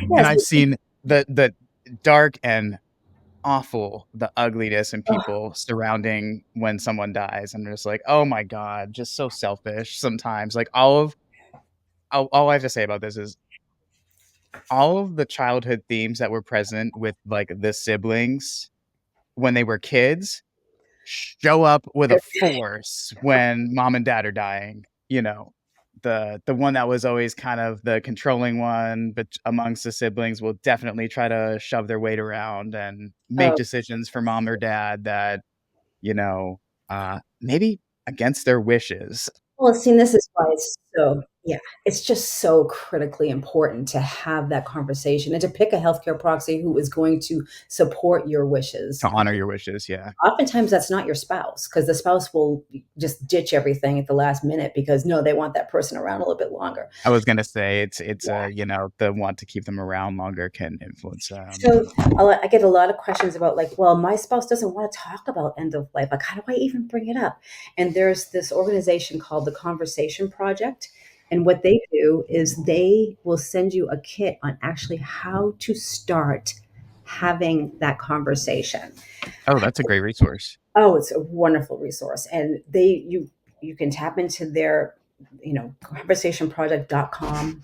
yes, I've seen the dark and awful, the ugliness in oh, people surrounding when someone dies. And they're just like, oh my God, just so selfish sometimes. Like all I have to say about this is all of the childhood themes that were present with like the siblings when they were kids show up with a force when mom and dad are dying. The one that was always kind of the controlling one, but amongst the siblings will definitely try to shove their weight around and make oh, decisions for mom or dad that, you know, maybe against their wishes. well, see, this is why it's so, yeah, it's just so critically important to have that conversation and to pick a healthcare proxy who is going to support your wishes. To honor your wishes, yeah. Oftentimes, that's not your spouse because the spouse will just ditch everything at the last minute because no, they want that person around a little bit longer. I was gonna say it's Yeah. the want to keep them around longer can influence, So I get a lot of questions about like, well, my spouse doesn't want to talk about end of life. Like, how do I even bring it up? And there's this organization called the Conversation Project. And what they do is they will send you a kit on actually how to start having that conversation. oh, that's a great resource. Oh, it's a wonderful resource. And you can tap into their, conversationproject.com,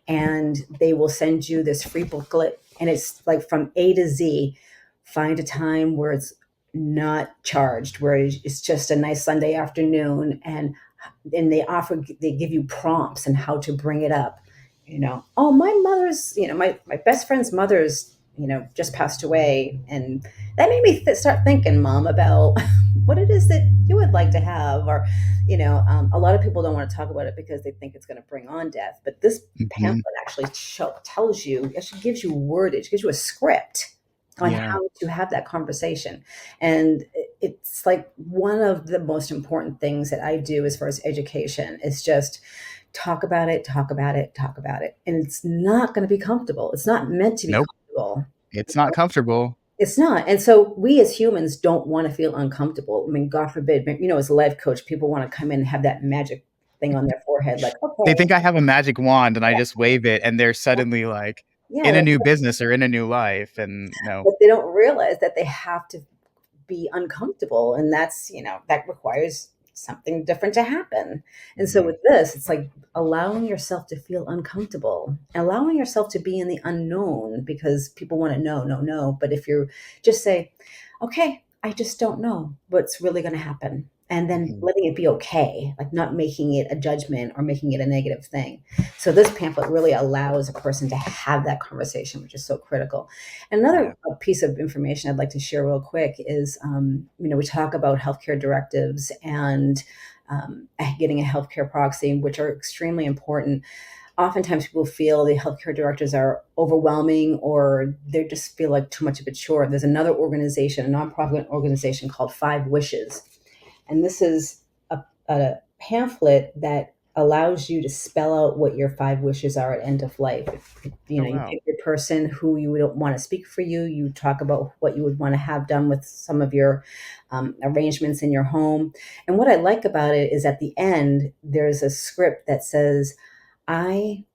and they will send you this free booklet, and it's like from A to Z. Find a time where it's not charged, where it's just a nice Sunday afternoon, and they give you prompts and how to bring it up. Oh, my mother's, my best friend's mother's, just passed away, and that made me start thinking, Mom, about what it is that you would like to have, or a lot of people don't want to talk about it because they think it's going to bring on death. But this Mhm. pamphlet actually tells you, actually gives you wordage, gives you a script on Yeah. how to have that conversation. And it's like one of the most important things that I do as far as education is just talk about it, talk about it, talk about it. And it's not going to be comfortable. It's not meant to be Nope. comfortable. It's not comfortable. It's not. And so we as humans don't want to feel uncomfortable. I mean, God forbid, as a life coach, people want to come in and have that magic thing on their forehead, like, They okay, think I have a magic wand and I just wave it and they're suddenly like yeah, in a new business or in a new life. And no. but they don't realize that they have to be uncomfortable, and that's that requires something different to happen. And so Mhm. with this, it's like allowing yourself to feel uncomfortable, allowing yourself to be in the unknown, because people want to know, but if you just say, okay, I just don't know what's really going to happen, and then Mhm. letting it be okay, like not making it a judgment or making it a negative thing. So this pamphlet really allows a person to have that conversation, which is so critical. Yeah. Another piece of information I'd like to share real quick is, we talk about healthcare directives and getting a healthcare proxy, which are extremely important. Oftentimes people feel the healthcare directives are overwhelming, or they just feel like too much of a chore. There's another organization, a nonprofit organization called Five Wishes. And this is a pamphlet that allows you to spell out what your five wishes are at end of life. Oh You wow. pick your person who you would want to speak for you. You talk about what you would want to have done with some of your arrangements in your home. And what I like about it is at the end, there's a script that says, I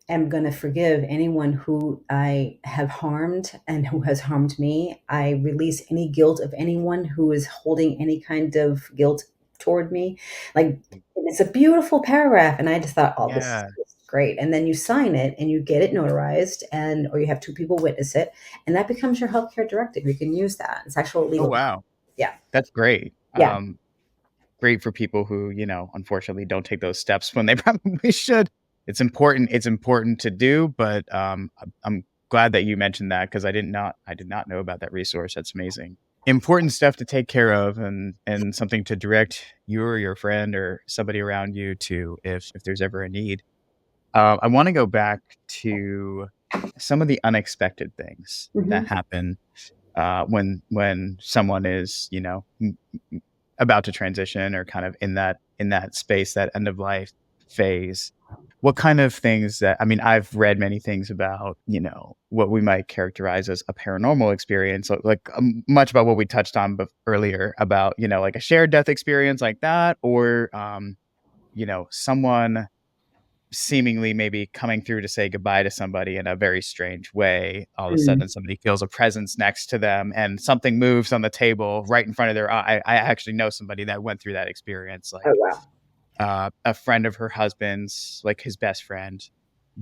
am going to forgive anyone who I have harmed and who has harmed me. I release any guilt of anyone who is holding any kind of guilt toward me. Like, it's a beautiful paragraph. And I just thought, oh, this Yeah. is great. And then you sign it and you get it notarized, or you have two people witness it. And that becomes your healthcare directive. You can use that. It's actual Oh legal. wow. Yeah. That's great. Yeah. Great for people who, unfortunately don't take those steps when they probably should. It's important to do, but I'm glad that you mentioned that because I did not know about that resource. That's amazing. important stuff to take care of, and something to direct you or your friend or somebody around you to if there's ever a need. I want to go back to some of the unexpected things that Mhm. happen when someone is, about to transition or kind of in that space, that end of life phase. What kind of things that, I mean, I've read many things about, what we might characterize as a paranormal experience, like much about what we touched on earlier about, like a shared death experience like that, or someone seemingly maybe coming through to say goodbye to somebody in a very strange way. All of a Mm. sudden, somebody feels a presence next to them and something moves on the table right in front of their eye. I actually know somebody that went through that experience. Oh, Like wow. a friend of her husband's, like his best friend,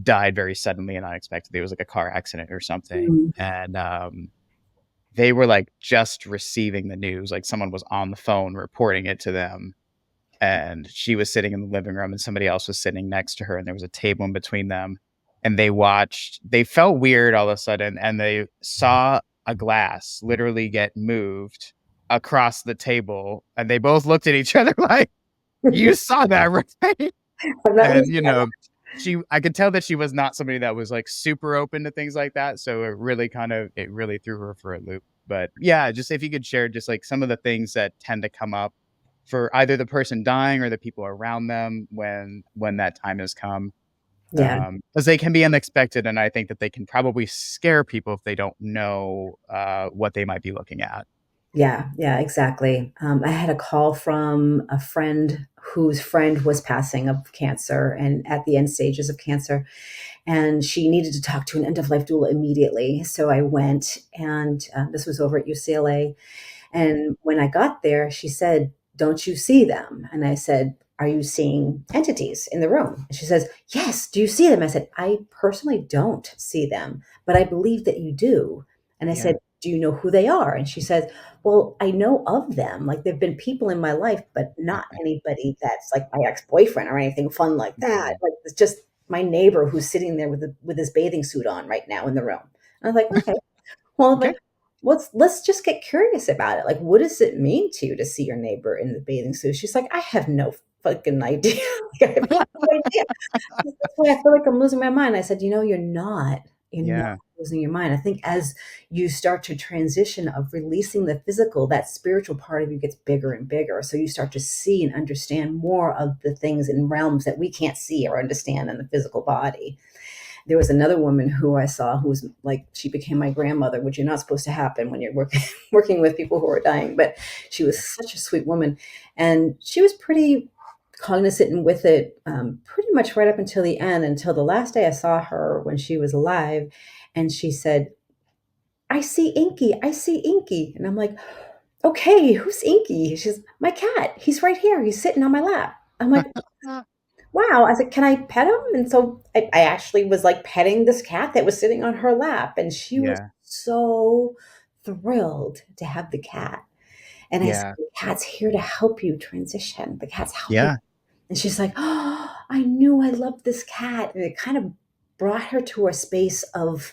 died very suddenly and unexpectedly. It was like a car accident or something. Mm. And they were like just receiving the news, like someone was on the phone reporting it to them, and she was sitting in the living room and somebody else was sitting next to her, and there was a table in between them, and they felt weird all of a sudden, and they saw a glass literally get moved across the table, and they both looked at each other like, you saw that, right? I've not And used that. I could tell that she was not somebody that was like super open to things like that, so it really threw her for a loop. But yeah, just if you could share just like some of the things that tend to come up for either the person dying or the people around them when that time has come, Yeah. because they can be unexpected, and I think that they can probably scare people if they don't know what they might be looking at. Yeah, yeah, exactly. I had a call from a friend whose friend was passing of cancer and at the end stages of cancer, and she needed to talk to an end of life doula immediately. So I went, and this was over at UCLA. And when I got there, she said, "Don't you see them?" And I said, "Are you seeing entities in the room?" And she says, "Yes. Do you see them?" I said, "I personally don't see them, but I believe that you do." And I Yeah. said, "Do you know who they are?" And she says, "Well, I know of them. Like there've been people in my life, but not anybody that's like my ex-boyfriend or anything fun like that. Mhm. Like it's just my neighbor who's sitting there with his bathing suit on right now in the room." And I was like, "Okay." Well, Okay. like, let's just get curious about it. Like, what does it mean to you to see your neighbor in the bathing suit? She's like, I have no fucking idea. Like, I have no idea. That's why I feel like I'm losing my mind. I said, you're not. You're not Yeah. losing your mind. I think as you start to transition of releasing the physical, that spiritual part of you gets bigger and bigger. So you start to see and understand more of the things in realms that we can't see or understand in the physical body. There was another woman who I saw who was like, she became my grandmother, which you're not supposed to happen when you're working working with people who are dying. But she was such a sweet woman, and she was pretty cognizant and with it, pretty much right up until the end, until the last day I saw her when she was alive, and she said, "I see Inky, I see Inky," and I'm like, "Okay, who's Inky?" She's my cat. He's right here. He's sitting on my lap. I'm like, wow. I said, "Can I pet him?" And so I actually was like petting this cat that was sitting on her lap, and she was Yeah. so thrilled to have the cat. And I said, Yeah. "The cat's here to help you transition. The cat's helping." Yeah. And she's like, "Oh, I knew I loved this cat." And it kind of brought her to a space of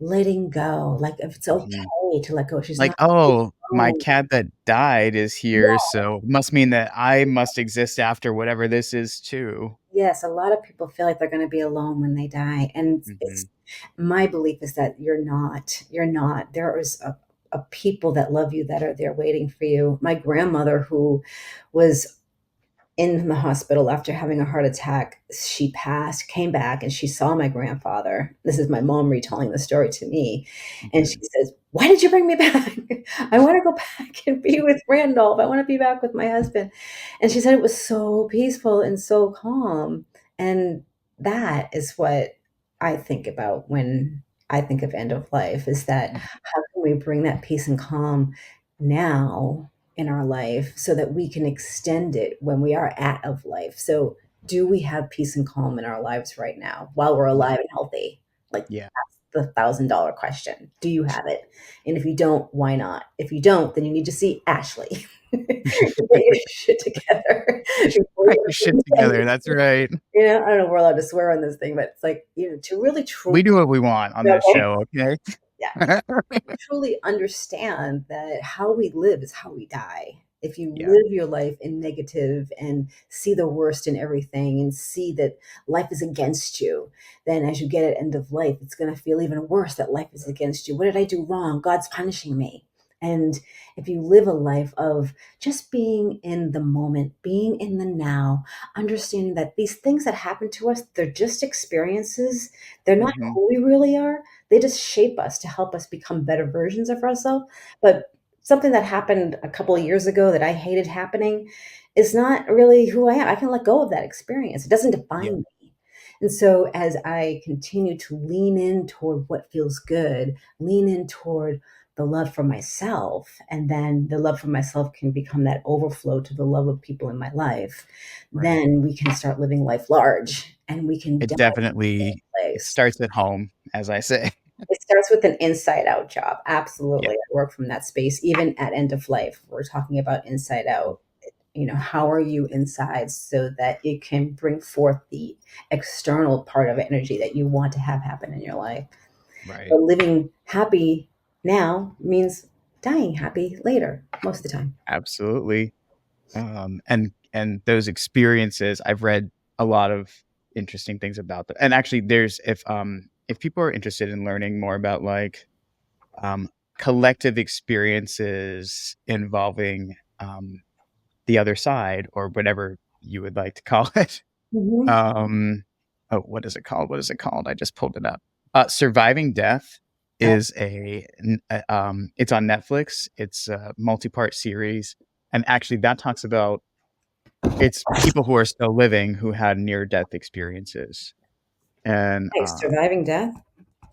letting go, like if it's Mhm. okay to let go. She's Like, not oh, my alone. cat that died is here, so must mean that I must exist after whatever this is too. Yes, a lot of people feel like they're gonna be alone when they die, and it's Mhm. my belief is that you're not. You're not. There is a people that love you that are there waiting for you. My grandmother, who was in the hospital after having a heart attack, she passed, came back, and she saw my grandfather. This is my mom retelling the story to me, and she Mhm. says, "Why did you bring me back? I wanna go back and be with Randolph. I wanna be back with my husband." And she said it was so peaceful and so calm, and that is what I think about when I think of end of life, is that Mhm. how can we bring that peace and calm now in our life so that we can extend it when we are at of life. So, do we have peace and calm in our lives right now while we're Yeah. alive and healthy? Like, Yeah. the $1,000 question. Do you have it? And if you don't, why not? If you don't, then you need to see Ashley. Get your shit together before Get you your shit together. That's right. I don't know if we're allowed to swear on this thing, but it's like, to really truly, We do what we want on this okay, show, okay? yeah, truly understand that how we live is how we die. If you Yeah, live your life in negative and see the worst in everything and see that life is against you, then as you get at end of life, it's going to feel even worse that life is against you. What did I do wrong? God's punishing me. And if you live a life of just being in the moment, being in the now, understanding that these things that happen to us, they're just experiences. They're not hmm who we really are. They just shape us to help us become better versions of ourselves. But something that happened a couple of years ago that I hated happening is not really who I am. I can let go of that experience. It doesn't yeah, define me. And so as I continue to lean in toward what feels good, lean in toward the love for myself, and then the love for myself can become that overflow to the love of people in my life, right. then we can start living life large and we can It die in definitely it place. starts at home, as I say. It starts with an inside out job. Yeah, Absolutely. I work from that space, even at end of life. We're talking about inside out. How are you inside so that it can bring forth the external part of energy that you want to have happen in your life. right. But living happy now means dying happy later, most of the time. Absolutely. And those experiences, I've read a lot of interesting things about them. And actually, there's if people are interested in learning more about like um collective experiences involving the other side or whatever you would like to call it. Hmm. Um, oh, what is it called? What is it called? I just pulled it up. Surviving Death Uh, is it's on Netflix. It's a multi-part series, and actually, that talks about it's people who are still living who had near-death experiences, and Thanks. Surviving death.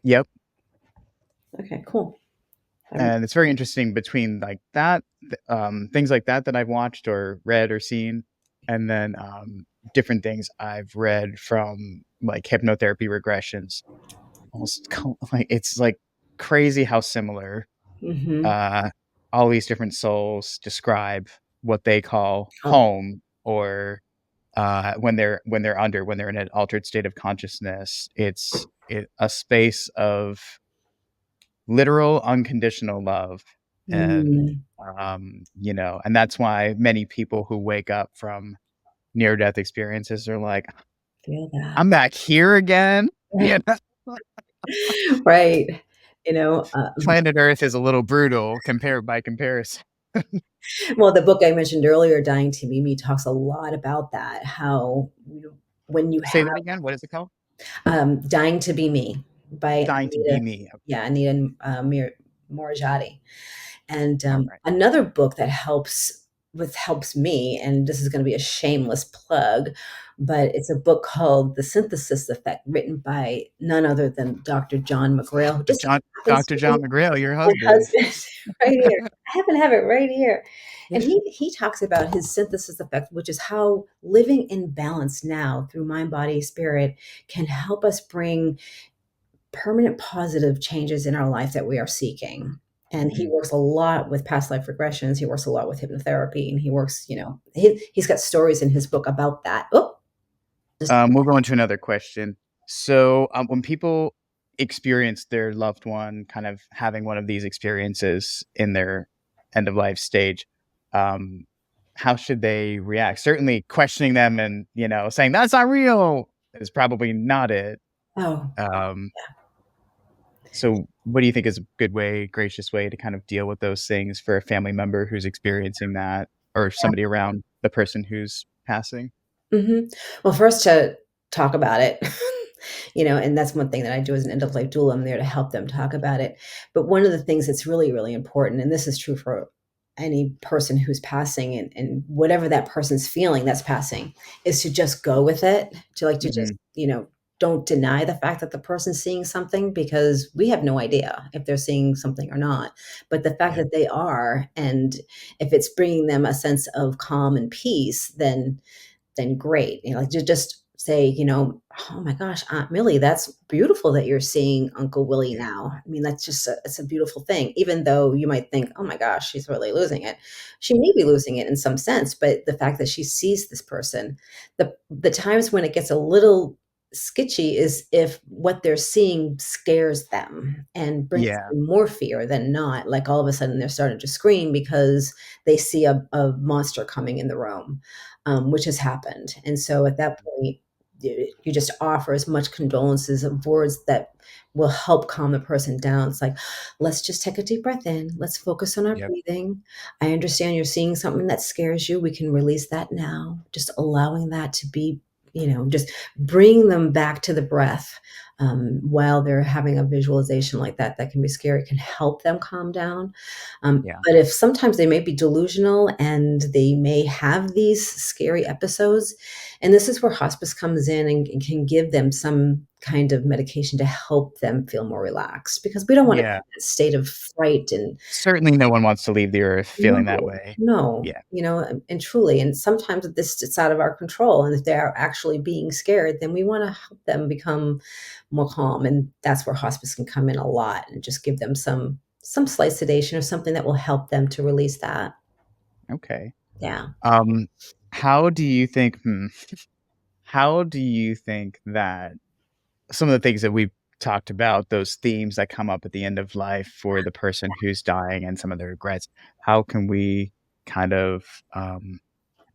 yep, Okay, cool. I'm, and it's very interesting between like that, things like that that I've watched or read or seen, and then different things I've read from like hypnotherapy regressions almost like it's like crazy how similar hmm. uh all these different souls describe what they call Oh, home or when they're in an altered state of consciousness. A space of literal unconditional love. And mm, and that's why many people who wake up from near death experiences are like, feel that. I'm back here again. you know Right. You know, uh, Planet Earth is a little brutal compared by comparison. well, the book I mentioned earlier, Dying to Be Me, talks a lot about that. How when you Say have that again. What is it called? Dying to Be Me by Dying to Anita, be me. Okay. yeah, Anita Moorjani. And All right. another book that helps me, and this is going to be a shameless plug, but it's a book called The Synthesis Effect, written by none other than Dr. John McGrail, who just happens to Dr. be John McGrail, your my husband. husband right here. I happen to have it right here. And he talks about his synthesis effect, which is how living in balance now through mind, body, spirit can help us bring permanent positive changes in our life that we are seeking. And he Mhm. works a lot with past life regressions. He works a lot with hypnotherapy, and he works, he's got stories in his book about that. Oh, just We'll go into another question. So, when people experience their loved one kind of having one of these experiences in their end of life stage, um, how should they react? Certainly, questioning them and saying that's not real is probably not it. oh, Um, so, what do you think is a good way, gracious way to kind of deal with those things for a family member who's experiencing that, or somebody around the person who's passing? mhm. Well, first to talk about it, and that's one thing that I do as an end of life doula. I'm there to help them talk about it. But one of the things that's really, really important, and this is true for any person who's passing and whatever that person's feeling that's passing, is to just go with it, to just, Hmm. don't deny the fact that the person's seeing something because we have no idea if they're seeing something or not. But the fact Yeah. that they are, and if it's bringing them a sense of calm and peace, then great. Like just say, oh my gosh, Aunt Millie, that's beautiful that you're seeing Uncle Willie Yeah. now. I mean, that's just it's a beautiful thing, even though you might think, oh my gosh, she's really losing it. She may be losing it in some sense, but the fact that she sees this person, the times when it gets a little sketchy is if what they're seeing scares them and brings Yeah. them more fear than not. Like all of a sudden they're starting to scream because they see a monster coming in the room, which has happened. And so at that point, you just offer as much condolences of words that will help calm the person down. It's like, let's just take a deep breath in. Let's focus on our Yep. breathing. I understand you're seeing something that scares you. We can release that now. Just allowing that to be, just bring them back to the breath while they're having a visualization like that. That can be scary, can help them calm down. Yeah. But if sometimes they may be delusional and they may have these scary episodes, and this is where hospice comes in and can give them some kind of medication to help them feel more relaxed, because we don't want to be Yeah. in that state of fright and Certainly no one wants to leave the earth feeling that no, way. no, Yeah. and truly, and sometimes this it's out of our control, and if they are actually being scared, then we wanna help them become more calm, and that's where hospice can come in a lot and just give them some slight sedation or something that will help them to release that. Okay. Yeah. Um, how do you think how do you think that some of the things that we've talked about, those themes that come up at the end of life for the person who's dying and some of the regrets, how can we kind of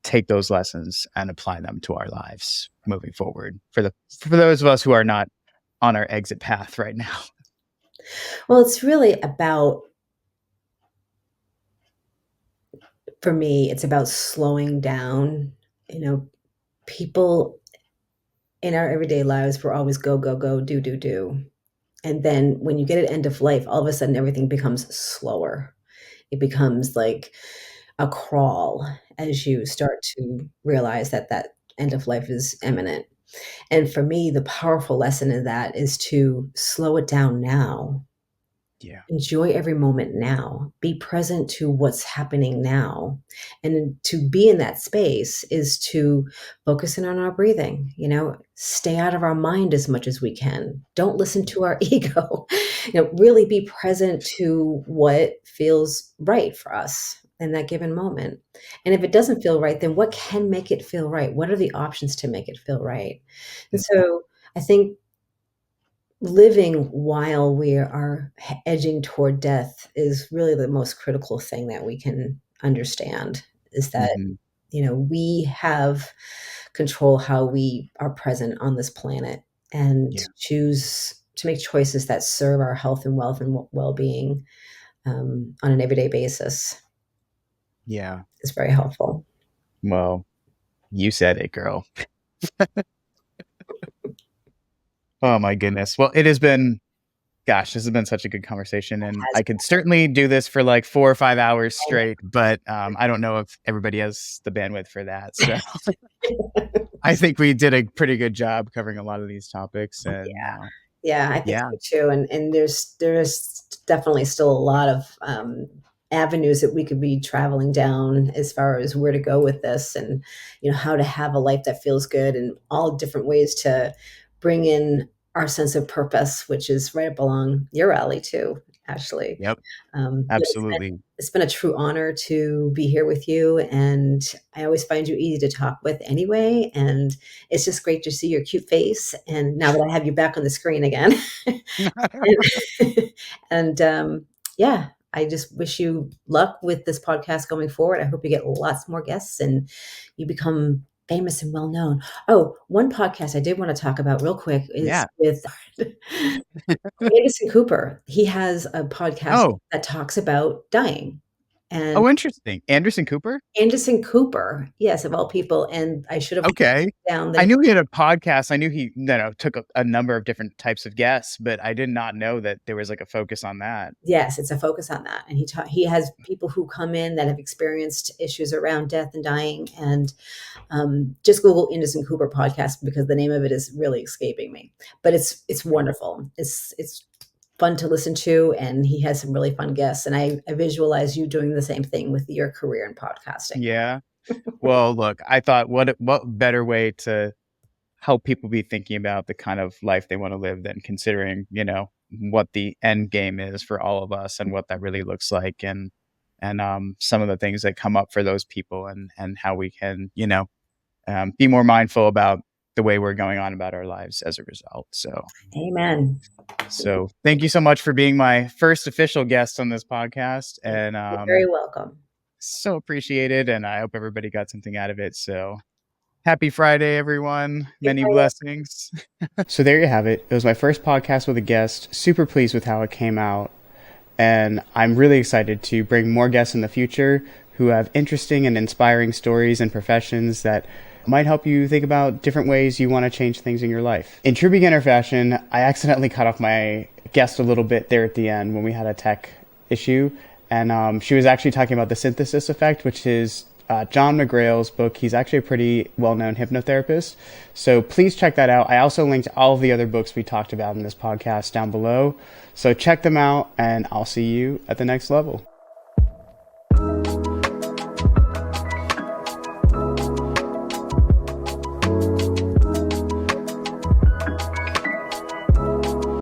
take those lessons and apply them to our lives moving forward for those of us who are not on our exit path right now? Well, it's really about for me, it's about slowing down. You know, people in our everyday lives, we're always go, go, go, do, do, do. And then when you get an end of life, all of a sudden everything becomes slower. It becomes like a crawl as you start to realize that that end of life is imminent. And for me, the powerful lesson in that is to slow it down now. Yeah. Enjoy every moment now. Be present to what's happening now. And to be in that space is to focus in on our breathing, stay out of our mind as much as we can. Don't listen to our ego. Really be present to what feels right for us in that given moment. And if it doesn't feel right, then what can make it feel right? What are the options to make it feel right? And Mhm. so I think living while we are edging toward death is really the most critical thing that we can understand, is that Mhm. we have control how we are present on this planet, and Yeah. to choose to make choices that serve our health and wealth and well-being on an everyday basis Yeah. is very helpful. Well, you said it, girl. Oh my goodness. Well, it has been gosh, this has been such a good conversation, and Has I could certainly do this for like 4 or 5 hours been. straight, but, I don't know if everybody has the bandwidth for that, so I think we did a pretty good job covering a lot of these topics, and, Yeah, I think yeah. so too, and there's definitely still a lot of, avenues that we could be traveling down as far as where to go with this, and, how to have a life that feels good, and all different ways to bring in our sense of purpose, which is right up along your alley too, Ashley. Yep, It's been absolutely. it's been a true honor to be here with you, and I always find you easy to talk with anyway, and it's just great to see your cute face, and now that I have you back on the screen again. And yeah, I just wish you luck with this podcast going forward. I hope you get lots more guests and you become famous and well known. Oh, one podcast I did wanna talk about real quick is Yeah. with Anderson Cooper. He has a podcast Oh. that talks about dying, and Oh, interesting. Anderson Cooper? Anderson Cooper, yes, of all people, and I should have Okay. down I that knew he had a podcast. I knew he, took a number of different types of guests, but I did not know that there was, like, a focus on that. yes, it's a focus on that, and he has people who come in that have experienced issues around death and dying, and just Google Anderson Cooper podcast because the name of it is really escaping me. But it's wonderful. It's fun to listen to, and he has some really fun guests. And I visualize you doing the same thing with your career in podcasting. Yeah. Well, look, I thought what better way to help people be thinking about the kind of life they want to live, then considering, what the end game is for all of us and what that really looks like, and some of the things that come up for those people, and how we can, be more mindful about the way we're going on about our lives as a result. Amen. So thank you so much for being my first official guest on this podcast, and You're very welcome. so appreciated, and I hope everybody got something out of it. So happy Friday, everyone. Many blessings. So there you have it. It was my first podcast with a guest. Super pleased with how it came out. And I'm really excited to bring more guests in the future who have interesting and inspiring stories and professions that might help you think about different ways you want to change things in your life. In true beginner fashion, I accidentally cut off my guest a little bit there at the end when we had a tech issue. And she was actually talking about the synthesis effect, which is John McGrail's book. He's actually a pretty well-known hypnotherapist. So please check that out. I also linked all of the other books we talked about in this podcast down below. So check them out, and I'll see you at the next level.